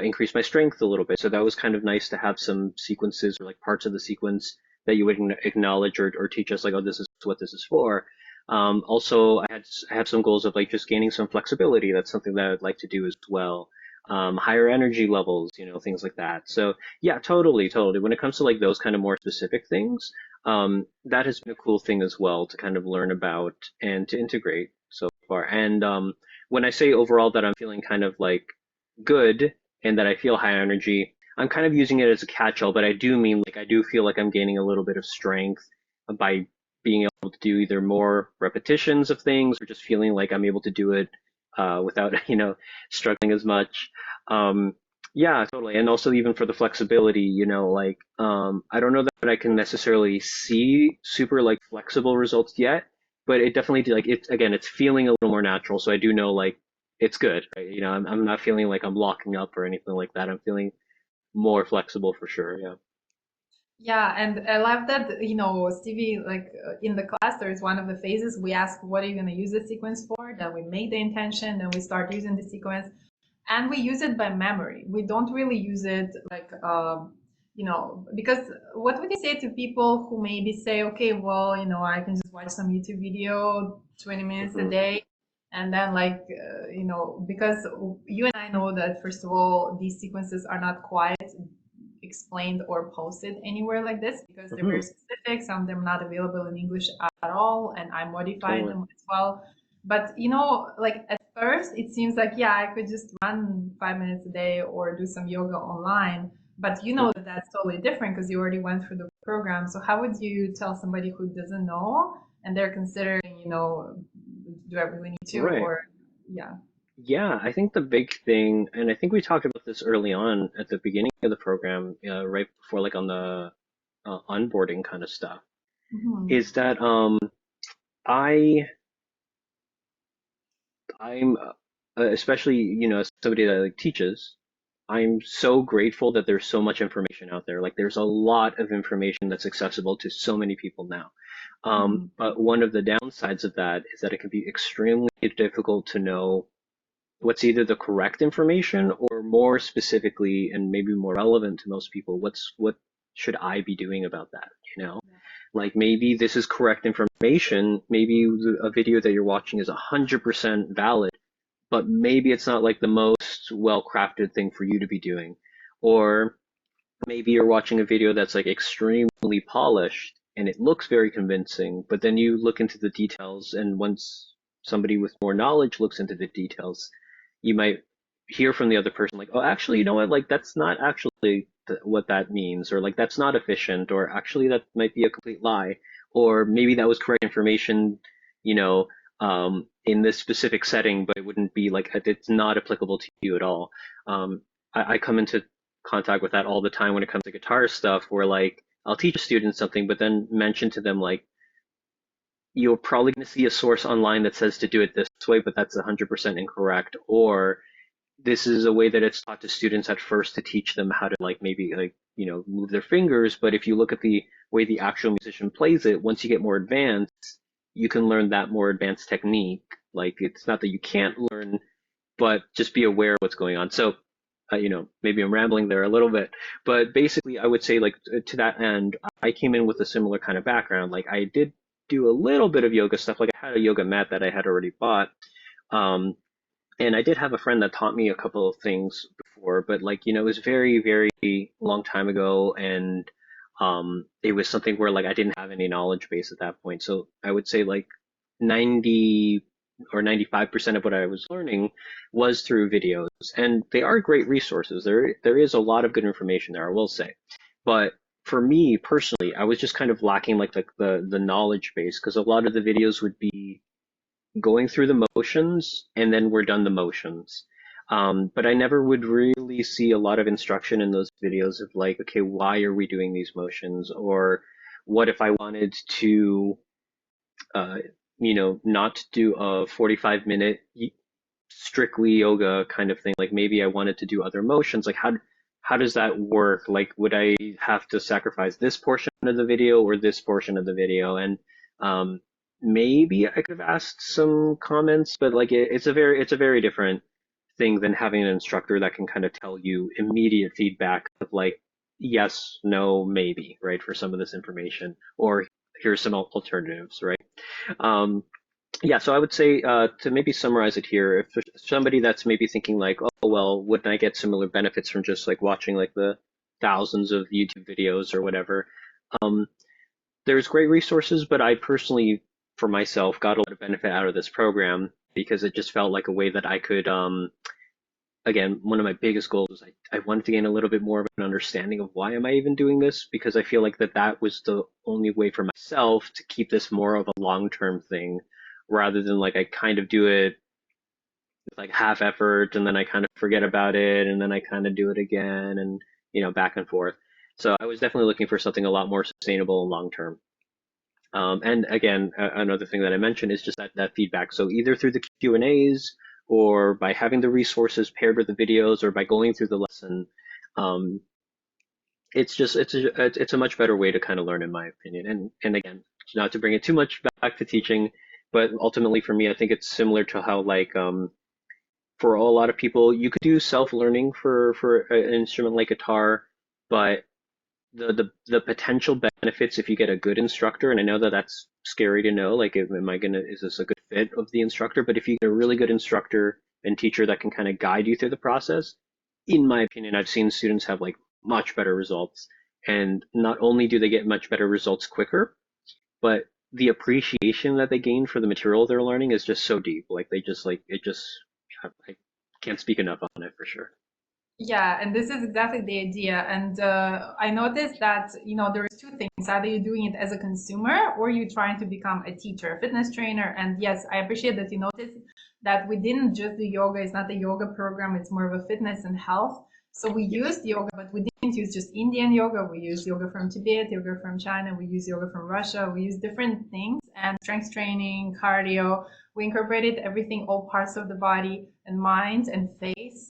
increase my strength a little bit. So that was kind of nice to have some sequences or like parts of the sequence that you would acknowledge or teach us, like, oh, this is what this is for. Also, I have some goals of like just gaining some flexibility. That's something that I'd like to do as well. Higher energy levels, things like that. So yeah, totally, totally. When it comes to like those kind of more specific things, that has been a cool thing as well to kind of learn about and to integrate so far. And when I say overall that I'm feeling kind of like good and that I feel high energy, I'm kind of using it as a catch-all, but I do mean like I do feel like I'm gaining a little bit of strength by being able to do either more repetitions of things or just feeling like I'm able to do it without, struggling as much. Um, yeah, totally. And also even for the flexibility, like I don't know that I can necessarily see super like flexible results yet, but it definitely like it's again, it's feeling a little more natural. So I do know like it's good, right? I'm not feeling like I'm locking up or anything like that. I'm feeling more flexible for sure. Yeah. Yeah, and I love that, Stevie, like in the class, there is one of the phases we ask, what are you going to use the sequence for? Then we make the intention, then we start using the sequence, and we use it by memory. We don't really use it like, because what would you say to people who maybe say, okay, well, I can just watch some YouTube video 20 minutes a Hmm. day, and then like, because you and I know that, first of all, these sequences are not quite explained or posted anywhere like this because they're very Hmm. specific. Some of them not available in English at all, and I modified Totally. them as well. But like at first, it seems like yeah, I could just run 5 minutes a day or do some yoga online. But you know Hmm. that that's totally different because you already went through the program. So how would you tell somebody who doesn't know and they're considering, do I really need to Right. or yeah. Yeah, I think the big thing, and I think we talked about this early on at the beginning of the program, right before like on the onboarding kind of stuff, Hmm. is that I I'm especially as somebody that like teaches, I'm so grateful that there's so much information out there. Like there's a lot of information that's accessible to so many people now. Hmm. But one of the downsides of that is that it can be extremely difficult to know what's either the correct information or more specifically and maybe more relevant to most people, what should I be doing about that, you know? Like maybe this is correct information, maybe a video that you're watching is 100% valid, but maybe it's not like the most well-crafted thing for you to be doing. Or maybe you're watching a video that's like extremely polished and it looks very convincing, but then you look into the details, and once somebody with more knowledge looks into the details, you might hear from the other person like, oh, actually, you know what? Like that's not actually what that means, or like that's not efficient, or actually that might be a complete lie, or maybe that was correct information, you know, in this specific setting, but it wouldn't be like it's not applicable to you at all. I come into contact with that all the time when it comes to guitar stuff, where like I'll teach a student something, but then mention to them like you're probably going to see a source online that says to do it this way, but that's 100% incorrect, or this is a way that it's taught to students at first to teach them how to like maybe like move their fingers, but if you look at the way the actual musician plays it, once you get more advanced, you can learn that more advanced technique. Like it's not that you can't learn, but just be aware of what's going on. So, maybe I'm rambling there a little bit, but basically, I would say, like, to that end, I came in with a similar kind of background. Like, I did do a little bit of yoga stuff. Like, I had a yoga mat that I had already bought. Um, and I did have a friend that taught me a couple of things before, but like, it was very, very long time ago. And it was something where like I didn't have any knowledge base at that point. So I would say like 90 or 95% of what I was learning was through videos, and they are great resources. There is a lot of good information there, I will say. But for me personally, I was just kind of lacking like the knowledge base, because a lot of the videos would be going through the motions and then we're done the motions. But I never would really see a lot of instruction in those videos of like, okay, why are we doing these motions? Or what if I wanted to, uh, not do a 45-minute strictly yoga kind of thing? Like maybe I wanted to do other motions. Like how does that work? Like would I have to sacrifice this portion of the video or this portion of the video? And um, maybe I could have asked some comments, but like it's a very different thing than having an instructor that can kind of tell you immediate feedback of like yes, no, maybe, right, for some of this information, or here's some alternatives, right? Um, yeah, so I would say to maybe summarize it here, if there's somebody that's maybe thinking like, oh well, wouldn't I get similar benefits from just like watching like the thousands of YouTube videos or whatever? Um, there's great resources, but I personally, for myself, got a lot of benefit out of this program because it just felt like a way that I could, again, one of my biggest goals was I wanted to gain a little bit more of an understanding of why am I even doing this, because I feel like that was the only way for myself to keep this more of a long-term thing, rather than like I kind of do it with like half effort and then I kind of forget about it and then I kind of do it again, and back and forth. So I was definitely looking for something a lot more sustainable and long term. And again, another thing that I mentioned is just that feedback. So either through the Q&As, or by having the resources paired with the videos, or by going through the lesson, um, it's just it's a much better way to kind of learn in my opinion. And again, not to bring it too much back to teaching, but ultimately for me, I think it's similar to how like for a lot of people, you could do self-learning for an instrument like guitar, but the potential benefits if you get a good instructor, and I know that that's scary to know, like is this a good fit of the instructor? But if you get a really good instructor and teacher that can kind of guide you through the process, in my opinion, I've seen students have like much better results. And not only do they get much better results quicker, but the appreciation that they gain for the material they're learning is just so deep. Like they just like it just I can't speak enough on it for sure. Yeah, and this is exactly the idea. And I noticed that, there's two things. Either you're doing it as a consumer or you're trying to become a teacher, a fitness trainer. And yes, I appreciate that you noticed that we didn't just do yoga. It's not a yoga program. It's more of a fitness and health. So we Yes. used yoga, but we didn't use just Indian yoga. We used yoga from Tibet, yoga from China. We use yoga from Russia. We use different things and strength training, cardio. We incorporated everything, all parts of the body and mind and face,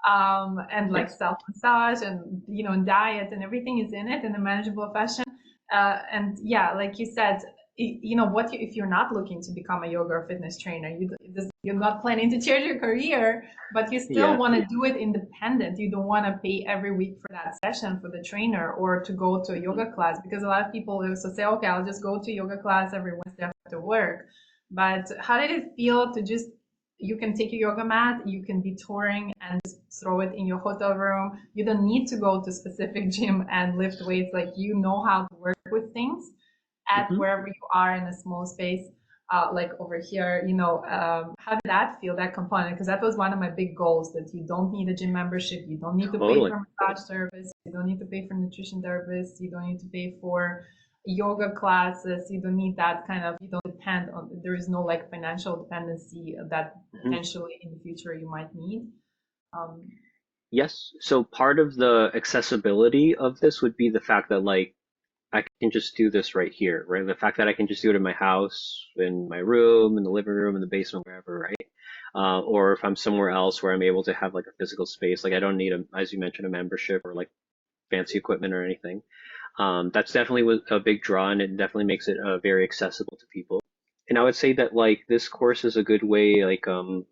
and like Yes. self massage and and diet and everything is in it in a manageable fashion. And yeah, like you said, if you're not looking to become a yoga or fitness trainer, you're not planning to change your career, but you still Yeah. want to do it independent. You don't want to pay every week for that session for the trainer or to go to a Mhm. yoga class, because a lot of people also say, okay, I'll just go to yoga class every Wednesday after work. But how did it feel to just, you can take your yoga mat, you can be touring and just throw it in your hotel room. You don't need to go to specific gym and lift weights. Like, you know how to work with things at Hmm. wherever you are in a small space. Like over here, how did that feel, that component? Because that was one of my big goals, that you don't need a gym membership, you don't need to pay Totally. for massage service, you don't need to pay for nutrition therapist, you don't need to pay for yoga classes, you don't need that kind of, you don't depend on, there is no like financial dependency that Mhm. potentially in the future you might need. Um, Yes. So part of the accessibility of this would be the fact that like I can just do this right here, right? The fact that I can just do it in my house, in my room, in the living room, in the basement, wherever, right? Or if I'm somewhere else where I'm able to have like a physical space, like I don't need as you mentioned, a membership or like fancy equipment or anything. That's definitely a big draw, and it definitely makes it very accessible to people. And I would say that like this course is a good way, like um,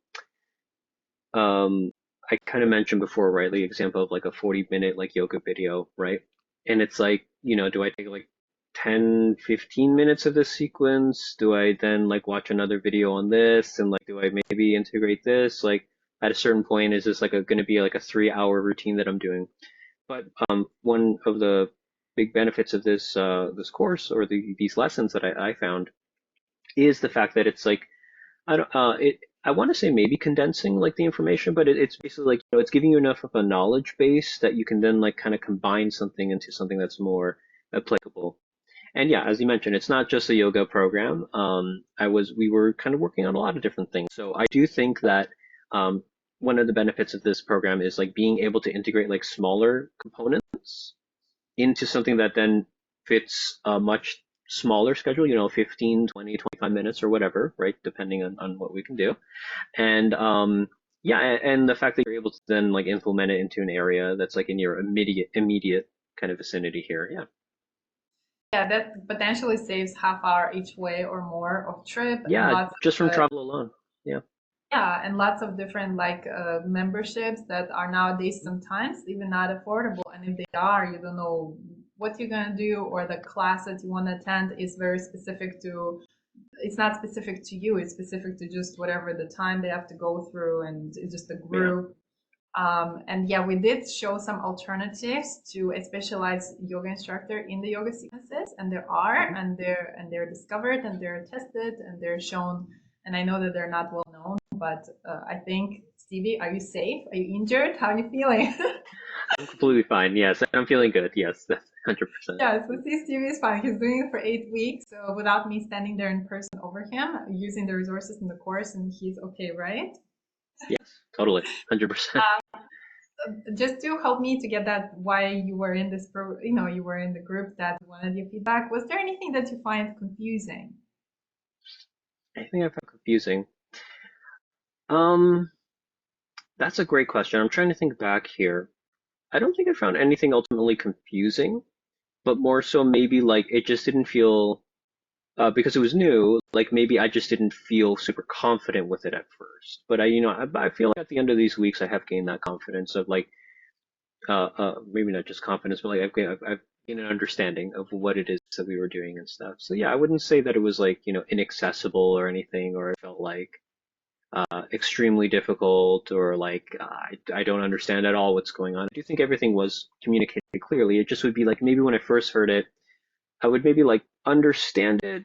I kind of mentioned before, right? The example of like a 40-minute like yoga video, right? And it's like, do I take like 10, 15 minutes of this sequence? Do I then like watch another video on this? And like, do I maybe integrate this? Like at a certain point, is this like going to be like a 3-hour routine that I'm doing? But one of the big benefits of this course or these lessons that I found is the fact that it's like I don't it I want to say maybe condensing like the information, but it's basically like it's giving you enough of a knowledge base that you can then like kind of combine something into something that's more applicable. And yeah, as you mentioned, it's not just a yoga program. We were kind of working on a lot of different things. So I do think that um, one of the benefits of this program is like being able to integrate like smaller components into something that then fits a much smaller schedule, 15, 20, 25 minutes or whatever, right? Depending on what we can do. And yeah, and the fact that you're able to then like implement it into an area that's like in your immediate kind of vicinity here. Yeah. yeah, that potentially saves half hour each way or more of trip, and Yeah, lots just from of travel alone. Yeah. yeah, and lots of different like memberships that are nowadays sometimes even not affordable. And if they are, you don't know what you're gonna do, or the class that you want to attend is very specific to. It's not specific to you. It's specific to just whatever the time they have to go through, and it's just a Yeah. group. And yeah, we did show some alternatives to a specialized yoga instructor in the yoga sequences, and there are, Mhm. and they're discovered, and they're tested, and they're shown. And I know that they're not well known, but I think, Stevie, are you safe? Are you injured? How are you feeling? I'm completely fine. Yes, I'm feeling good. Yes, that's 100%. Yeah, so see, Stevie is fine. He's doing it for 8 weeks, so without me standing there in person over him, using the resources in the course, and he's okay, right? Yes, totally. 100%. Just to help me to get that, why you were in this you were in the group that wanted your feedback, was there anything that you find confusing? I think I found confusing. Um, that's a great question. I'm trying to think back here. I don't think I found anything ultimately confusing, but more so maybe like it just didn't feel because it was new, like maybe I just didn't feel super confident with it at first. But I feel like at the end of these weeks, I have gained that confidence of like, maybe not just confidence, but like I've gained an understanding of what it is that we were doing and stuff. So yeah, I wouldn't say that it was like, inaccessible or anything, or it felt like, extremely difficult or like, I don't understand at all what's going on. I do think everything was communicated clearly. It just would be like maybe when I first heard it, I would maybe like understand it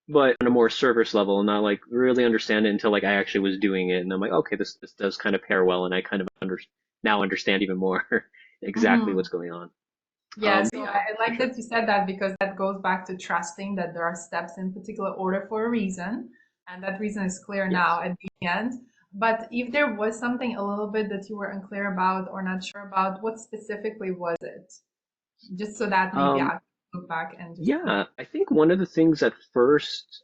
but on a more surface level, and not like really understand it until like I actually was doing it, and I'm like, okay, this does kind of pair well, and I kind of now understand even more exactly Mhm. what's going on. Yeah, But so yeah, I for like sure. that you said that because that goes back to trusting that there are steps in particular order for a reason, and that reason is clear Yes. now at the end. But if there was something a little bit that you were unclear about or not sure about, what specifically was it? Just so that maybe I Um, can look back and just yeah, I think one of the things at first,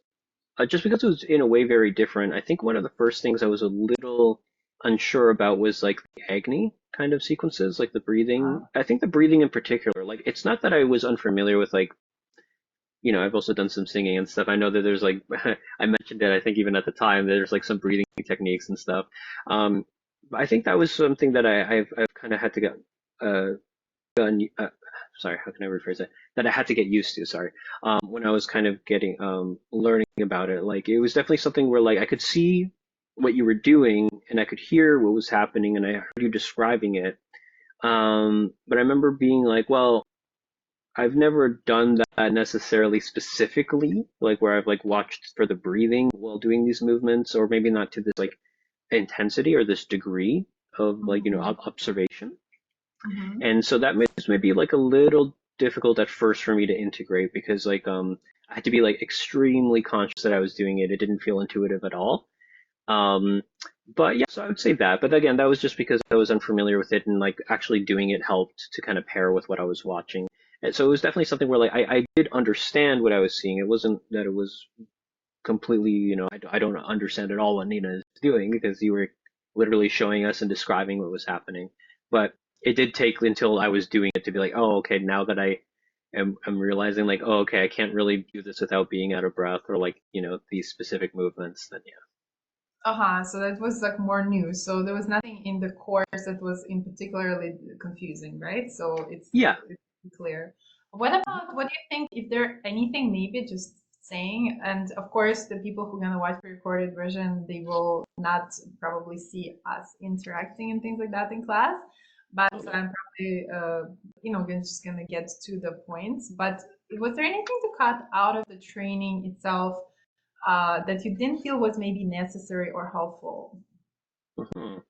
just because it was in a way very different, I think one of the first things I was a little unsure about was like the Agni kind of sequences, like the breathing. I think the breathing in particular, like it's not that I was unfamiliar with like I've also done some singing and stuff. I know that there's like, I mentioned it, I think even at the time, there's like some breathing techniques and stuff. But I think that was something that I've kind of had to get, uh, done, sorry, how can I rephrase that? That I had to get used to, sorry. When I was kind of learning about it, like it was definitely something where like I could see what you were doing and I could hear what was happening and I heard you describing it. But I remember being like, well, I've never done that necessarily specifically, like where I've like watched for the breathing while doing these movements, or maybe not to this like intensity or this degree of like, Mhm. observation. Mhm. And so that makes maybe like a little difficult at first for me to integrate because like I had to be like extremely conscious that I was doing it. It didn't feel intuitive at all. Um, but yeah, so I would say that. But again, that was just because I was unfamiliar with it and like actually doing it helped to kind of pair with what I was watching. And so it was definitely something where like I did understand what I was seeing. It wasn't that it was completely, I don't understand at all what Nina is doing because you were literally showing us and describing what was happening. But it did take until I was doing it to be like, oh, okay, now that I'm realizing like, oh, okay, I can't really do this without being out of breath or like, these specific movements, then yeah. Uh-huh. So that was like more new. So there was nothing in the course that was in particularly confusing, right? So Yeah. it's clear. What about what do you think if there anything maybe just saying, and of course the people who are gonna watch the recorded version, they will not probably see us interacting and things like that in class. But Totally. I'm probably just gonna get to the points. But was there anything to cut out of the training itself? That you didn't feel was maybe necessary or helpful? Mhm.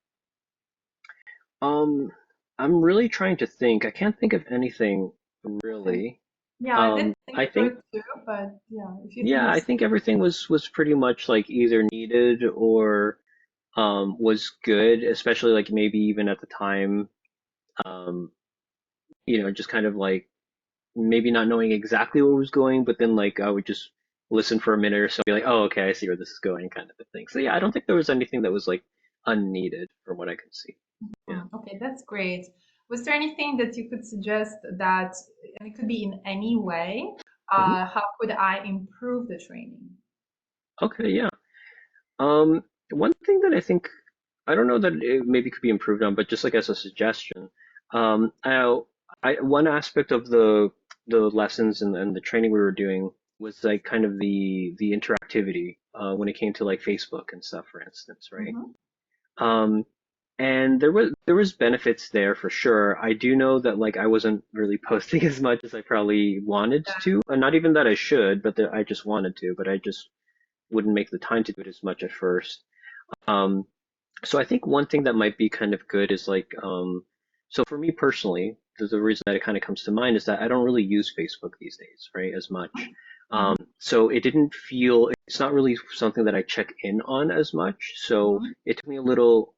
Um, I'm really trying to think. I can't think of anything Okay. really. Yeah, I did think I through think, it too, but yeah, if you think yeah, I it's think everything was pretty much like either needed or was good, especially like maybe even at the time, um, just kind of like maybe not knowing exactly where it was going, but then like I would just listen for a minute or so, be like, oh, okay, I see where this is going, kind of a thing. So yeah, I don't think there was anything that was like unneeded from what I could see. Yeah. okay, that's great. Was there anything that you could suggest that, and it could be in any way, Mhm. how could I improve the training? Okay, yeah. One thing that I think I don't know that it maybe could be improved on, but just like as a suggestion, one aspect of the lessons and the training we were doing was like kind of the interactivity when it came to like Facebook and stuff, for instance, right? Hmm. Um, and there was benefits there for sure. I do know that like I wasn't really posting as much as I probably wanted to, and not even that I should, but that I just wanted to, but I just wouldn't make the time to do it as much at first. Um, so I think one thing that might be kind of good is like, so for me personally, the reason that it kind of comes to mind is that I don't really use Facebook these days, right, as much. Hmm. So it didn't feel, it's not really something that I check in on as much. So Hmm. it took me a little,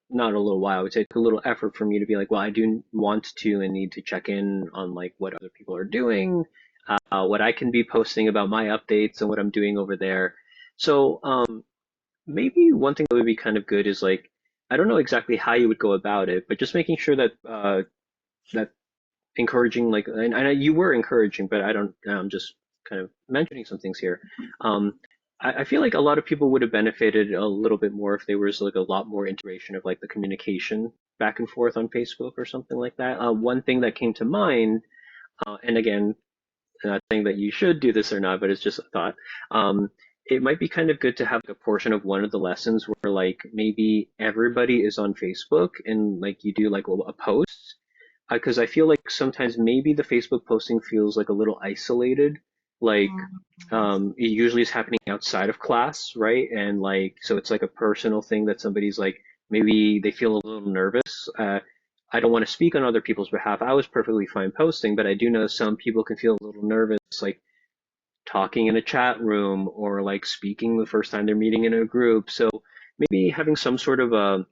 not a little while, it would take a little effort for me to be like, well, I do want to and need to check in on like what other people are doing, what I can be posting about my updates and what I'm doing over there. So, maybe one thing that would be kind of good is like I don't know exactly how you would go about it, but just making sure that that encouraging, like, and you were encouraging, but I don't, I'm just kind of mentioning some things here. Um, I feel like a lot of people would have benefited a little bit more if there was like a lot more integration of like the communication back and forth on Facebook or something like that. One thing that came to mind, and again, I'm not saying that you should do this or not, but it's just a thought. Um, it might be kind of good to have like a portion of one of the lessons where like maybe everybody is on Facebook and like you do like a post, because I feel like sometimes maybe the Facebook posting feels like a little isolated. Like Mm. it usually is happening outside of class, right? And like so it's like a personal thing that somebody's like maybe they feel a little nervous. I don't want to speak on other people's behalf. I was perfectly fine posting, but I do know some people can feel a little nervous, like talking in a chat room or like speaking the first time they're meeting in a group. So maybe having some sort of a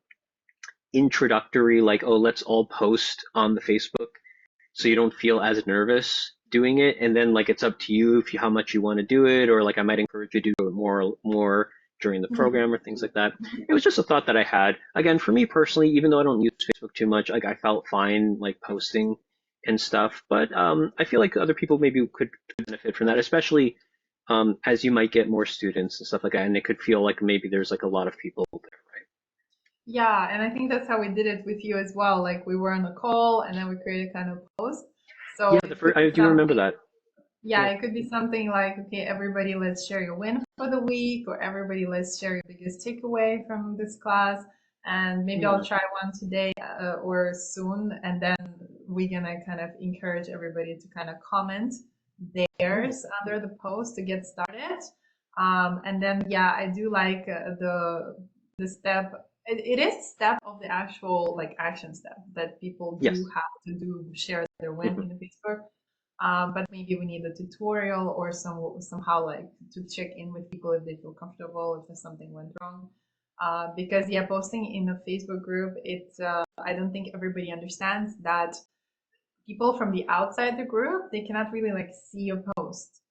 introductory, like, oh, let's all post on the Facebook so you don't feel as nervous doing it. And then like it's up to you if you how much you want to do it, or like I might encourage you to do it more during the program or things like that. It was just a thought that I had. Again, for me personally, even though I don't use Facebook too much, like I felt fine like posting and stuff. But I feel like other people maybe could benefit from that, especially as you might get more students and stuff like that, and it could feel like maybe there's like a lot of people there, right? Yeah, and I think that's how we did it with you as well. Like we were on a call and then we created kind of post. So Yeah, it could I be do remember something, that. yeah, Yeah. it could be something like, okay, everybody let's share your win for the week, or everybody let's share your biggest takeaway from this class. And maybe I'll Yeah. try one today or soon. And then we're gonna kind of encourage everybody to kind of comment Yeah. theirs under the post to get started. And then, yeah, I do like the step. It is step of the actual like action step that people do Yes. have to do share their win Hmm. in the Facebook. But maybe we need a tutorial or somehow like to check in with people if they feel comfortable if something went wrong. Because yeah, posting in a Facebook group, I don't think everybody understands that people from the outside the group, they cannot really like see a post.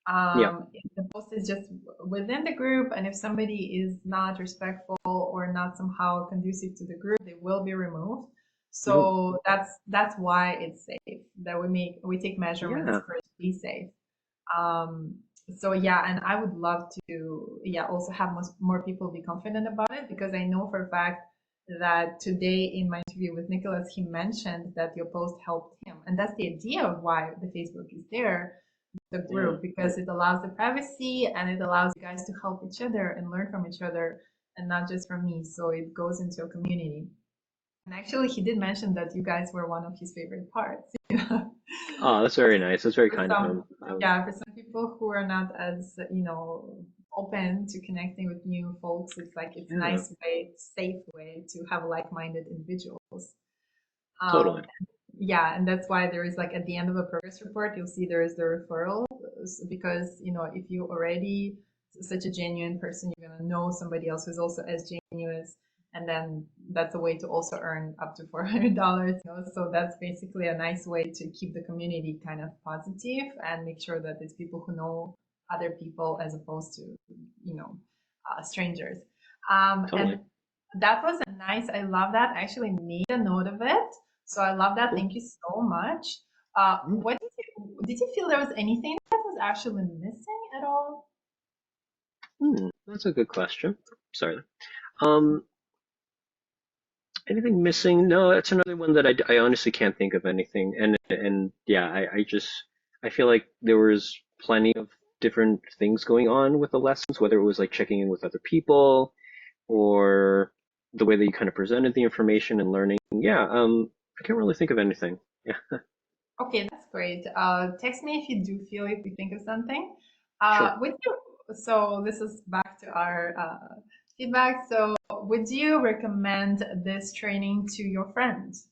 Yeah. If the post is just within the group, and if somebody is not respectful or not somehow conducive to the group, they will be removed. Mhm. So that's why it's safe that we take measurements Yeah. for it to be safe. Um, so yeah, and I would love to, yeah, also have more people be confident about it, because I know for a fact that today in my interview with Nicholas, he mentioned that your post helped him. And that's the idea of why the Facebook is there, the Yeah. group, because it allows the privacy and it allows you guys to help each other and learn from each other and not just from me. So it goes into a community. And actually, he did mention that you guys were one of his favorite parts. Oh, that's very nice. That's very For kind of some, him. yeah, for some people who are not as, open to connecting with new folks, it's like it's Yeah, nice way, safe way to have like-minded individuals. totally. Um, yeah, and that's why there is like at the end of a progress report, you'll see there is the referral, because if you already such a genuine person, you're gonna know somebody else who's also as genuine, and then that's a way to also earn up to $400. So that's basically a nice way to keep the community kind of positive and make sure that it's people who know other people as opposed to strangers. Totally. And that was a nice. I love that. I actually made a note of it. So I love that. Cool. Thank you so much. Mm. What did you feel there was anything that was actually missing at all? That's a good question. Sorry. Um, Anything missing? No, that's another one that I honestly can't think of anything. And yeah, I just I feel like there was plenty of different things going on with the lessons, whether it was like checking in with other people or the way that you kind of presented the information and learning. Yeah, I can't really think of anything. Yeah, Okay, that's great. Text me if you do feel if you think of something. sure. Would you? So this is back to our feedback. So would you recommend this training to your friends?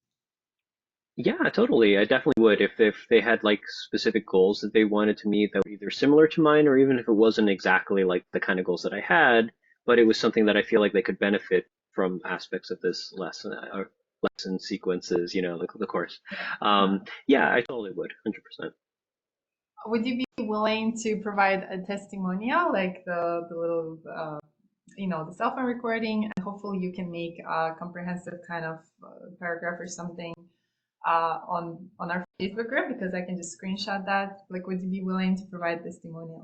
Yeah, totally. I definitely would if they had like specific goals that they wanted to meet that were either similar to mine or even if it wasn't exactly like the kind of goals that I had, but it was something that I feel like they could benefit from aspects of this lesson or lesson sequences, the course. Uh, Yeah, I totally would, 100%. would you be willing to provide a testimonial, like the little the cell phone recording, and hopefully you can make a comprehensive kind of paragraph or something on our Facebook group, because I can just screenshot that. Like, would you be willing to provide testimonial?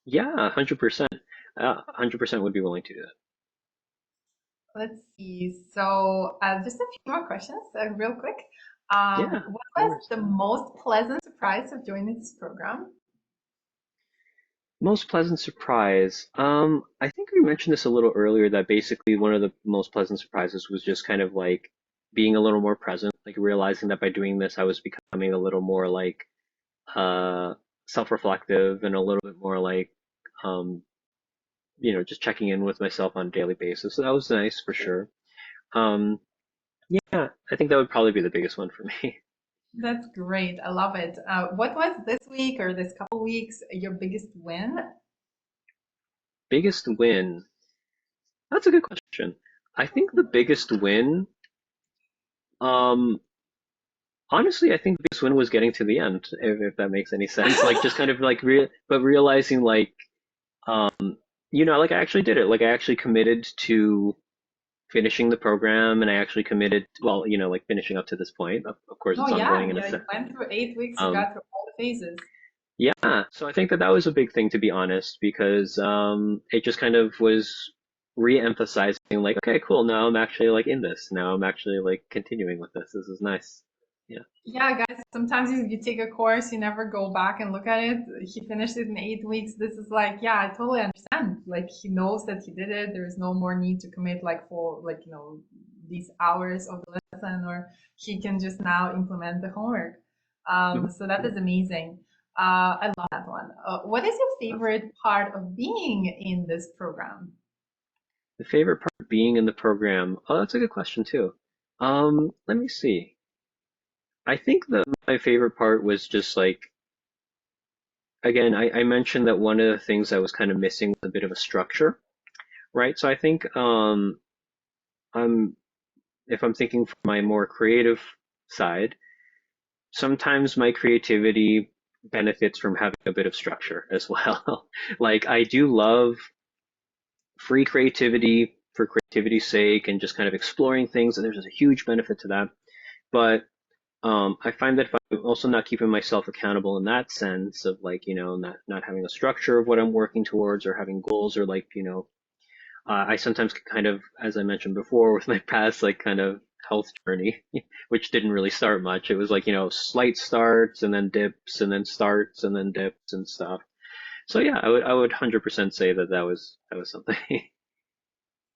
Yeah, 100%. 100% would be willing to do that. Let's see. So, just a few more questions, real quick. Yeah, What no was worries. the most pleasant surprise of joining this program? Most pleasant surprise. I think we mentioned this a little earlier that basically one of the most pleasant surprises was just kind of like being a little more present, like realizing that by doing this I was becoming a little more like uh self-reflective and a little bit more like um just checking in with myself on a daily basis. So that was nice for sure. Um yeah, I think that would probably be the biggest one for me. That's great. I love it. What was this week or this couple weeks your biggest win? Biggest win. That's a good question. I think the biggest win, um, honestly, I think the biggest win was getting to the end, if that makes any sense. Like just kind of like but realizing like, um, like I actually did it. Like I actually committed to finishing the program, and I actually committed, well, like finishing up to this point. Of course, Oh it's yeah, ongoing in a yeah. You sense. went through 8 weeks. You Um, got through all the phases. yeah, so I think that that was a big thing, to be honest, because it just kind of was re-emphasizing like, okay, cool, now I'm actually like in this. Now I'm actually like continuing with this. This is nice. Yeah. Yeah, guys, sometimes you take a course, you never go back and look at it. He finished it in 8 weeks. This is like, yeah, I totally understand. Like, he knows that he did it. There is no more need to commit like for like, these hours of the lesson, or he can just now implement the homework. Mhm. So that is amazing. I love that one. What is your favorite part of being in this program? The favorite part of being in the program. Oh, that's a good question too. Let me see. I think that my favorite part was just like, again, I mentioned that one of the things I was kind of missing was a bit of a structure, right? So I think I'm if I'm thinking from my more creative side, sometimes my creativity benefits from having a bit of structure as well. Like I do love free creativity for creativity's sake and just kind of exploring things, and there's a huge benefit to that. But I find that if I'm also not keeping myself accountable in that sense of like, not having a structure of what I'm working towards or having goals or like, I sometimes kind of, as I mentioned before, with my past like kind of health journey, which didn't really start much. It was like, slight starts and then dips and then starts and then dips and stuff. So yeah, I would 100% say that that was something.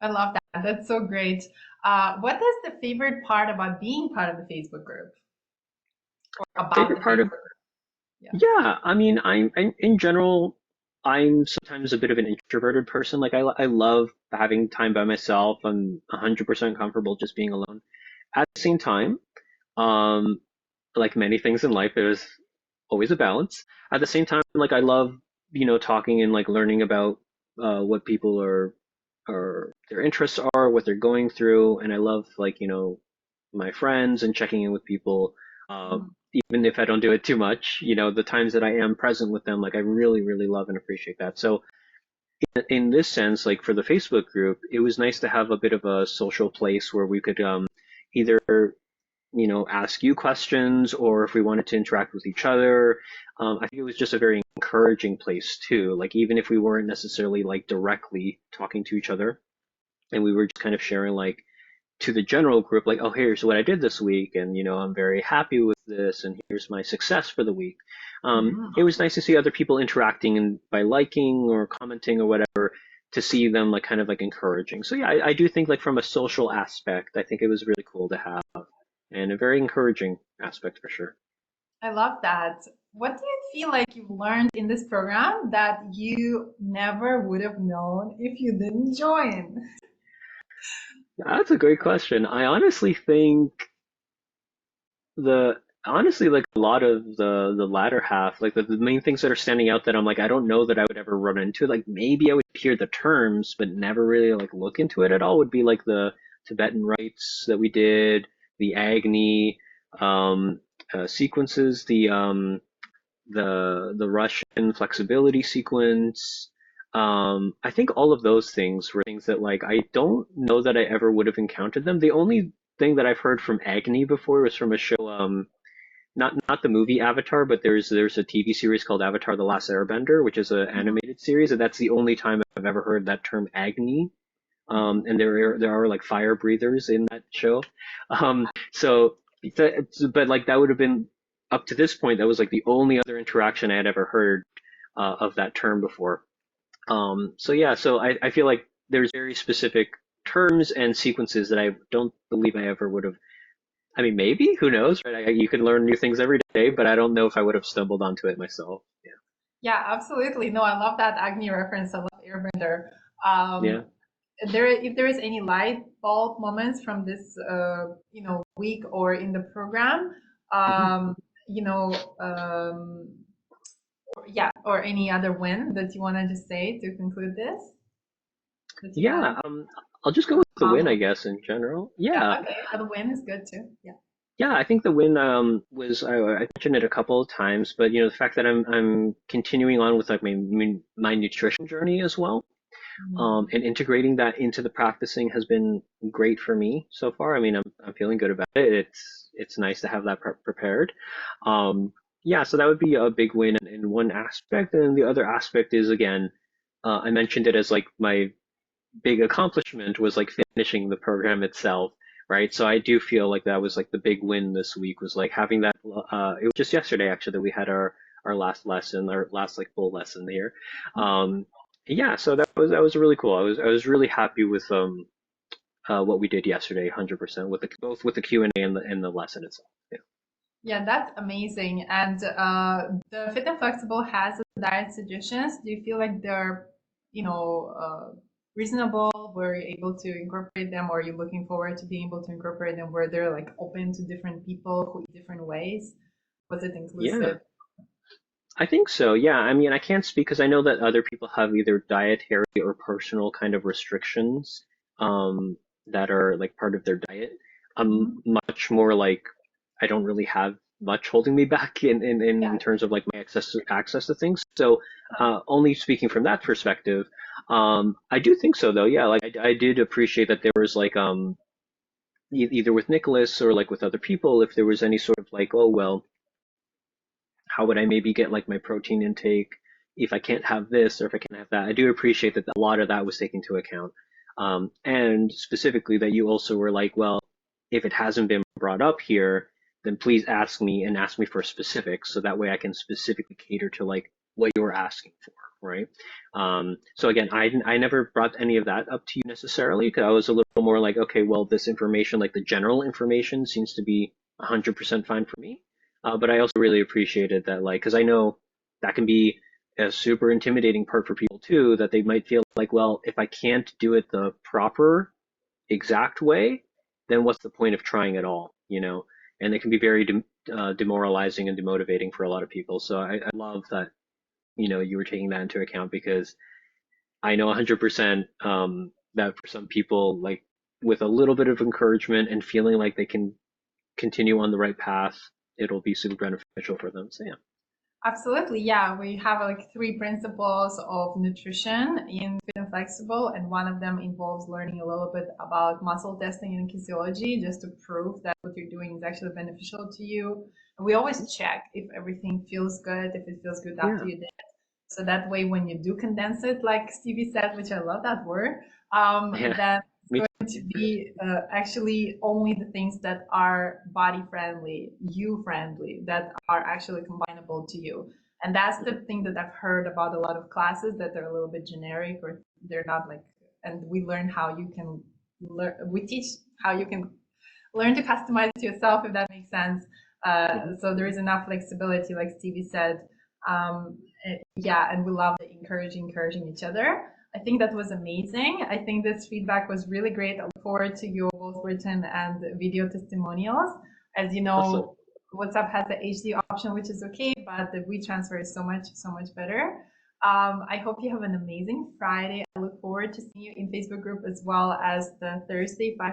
I love that. That's so great. What is the favorite part about being part of the Facebook group, or about Favorite the part Facebook of group? Yeah. Yeah, I mean, I'm in general, I'm sometimes a bit of an introverted person. Like I love having time by myself. I'm 100% comfortable just being alone. At the same time, um, like many things in life, there's always a balance. At the same time, like I love, talking and like learning about what people are or their interests are, what they're going through, and I love like, my friends and checking in with people. Mhm. Even if I don't do it too much, the times that I am present with them, like I really, really love and appreciate that. So in this sense, like for the Facebook group, it was nice to have a bit of a social place where we could either ask you questions, or if we wanted to interact with each other. I think it was just a very encouraging place too. Like even if we weren't necessarily like directly talking to each other, and we were just kind of sharing like to the general group, like, oh, here's what I did this week, and I'm very happy with this, and here's my success for the week. It Mhm. was nice to see other people interacting and by liking or commenting or whatever, to see them like kind of like encouraging. So yeah, I do think like from a social aspect, I think it was really cool to have, and a very encouraging aspect for sure. I love that. What do you feel like you learned in this program that you never would have known if you didn't join? That's a great question. I honestly think the honestly like a lot of the latter half, like the main things that are standing out that I'm like I don't know that I would ever run into, like maybe I would hear the terms but never really like look into it at all, would be like the Tibetan rites that we did, the Agni um sequences, the Russian flexibility sequence, I think all of those things were things that like I don't know that I ever would have encountered them. The only thing that I've heard from Agni before was from a show, not the movie Avatar, but there's a TV series called Avatar: The Last Airbender, which is an animated series, and that's the only time I've ever heard that term Agni. And there are like fire breathers in that show. So, but like that would have been up to this point. That was like the only other interaction I had ever heard of that term before. So yeah, so I feel like there's very specific terms and sequences that I don't believe I ever would have. I mean, maybe, who knows, right? You can learn new things every day, but I don't know if I would have stumbled onto it myself. Yeah, absolutely. No, I love that Agni reference. I love Airbender. Yeah. Um, if there is any light bulb moments from this, week or in the program, Yeah. um, you know, yeah, or any other win that you want to just say to conclude this that you had? Yeah, I'll just go with the win, Um, I guess, in general. Yeah, yeah, okay. The win is good too. Yeah. yeah, I think the win was I mentioned it a couple of times, but the fact that I'm continuing on with like my nutrition journey as well, Mhm. and integrating that into the practicing has been great for me so far. I mean, I'm feeling good about it. It's nice to have that prepared. Yeah, so that would be a big win in one aspect, and the other aspect is again, I mentioned it as like my big accomplishment was like finishing the program itself, right? So I do feel like that was like the big win this week was like having that. It was just yesterday actually that we had our last lesson, our last like full lesson here. Um, yeah, so that was really cool. I was really happy with what we did yesterday, 100% with the both with the Q&A and the lesson itself. Yeah. Yeah, that's amazing. And the Fit and Flexible has diet suggestions. Do you feel like they're, reasonable? Were you able to incorporate them, or are you looking forward to being able to incorporate them where they're like open to different people who eat different ways? Was it Yeah. inclusive? I think so. Yeah. I mean, I can't speak because I know that other people have either dietary or personal kind of restrictions that are like part of their diet. I'm Mhm. much more like I don't really have much holding me back in Yeah. terms of like my access to things. So only speaking from that perspective, I do think so though. Yeah, like I did appreciate that there was like either with Nicholas or like with other people, if there was any sort of like, oh well, how would I maybe get like my protein intake if I can't have this or if I can't have that? I do appreciate that a lot of that was taken into account. And specifically that you also were like, well, if it hasn't been brought up here, then please ask me and ask me for specifics so that way I can specifically cater to like what you're asking for, right? So again, I never brought any of that up to you necessarily because I was a little more like, okay, well, this information, like the general information, seems to be 100% fine for me. But I also really appreciated that, like, because I know that can be a super intimidating part for people too, that they might feel like, well, if I can't do it the proper, exact way, then what's the point of trying at all, you know? And it can be very demoralizing and demotivating for a lot of people. So I love that, you were taking that into account because I know 100% that for some people, like, with a little bit of encouragement and feeling like they can continue on the right path, it'll be super beneficial for them. So yeah. Absolutely, yeah. We have like three principles of nutrition in Fit and Flexible, and one of them involves learning a little bit about muscle testing and physiology just to prove that what you're doing is actually beneficial to you. And we always check if everything feels good, if it feels good after Yeah. you did. So that way, when you do condense it, like Stevie said, which I love that word, Yeah. then Me to be actually only the things that are body friendly, you friendly, that are actually combinable to you. And that's the thing that I've heard about a lot of classes that they're a little bit generic or they're not like, and we learn how you can learn, we teach how you can learn to customize it yourself, if that makes sense. too. So there is enough flexibility, like Stevie said. Yeah, and we love the encouraging each other. I think that was amazing. I think this feedback was really great. I look forward to your both written and video testimonials. As you Awesome. know, WhatsApp has the HD option, which is okay, but the WeTransfer is so much better. I hope you have an amazing Friday. I look forward to seeing you in Facebook group as well as the Thursday 5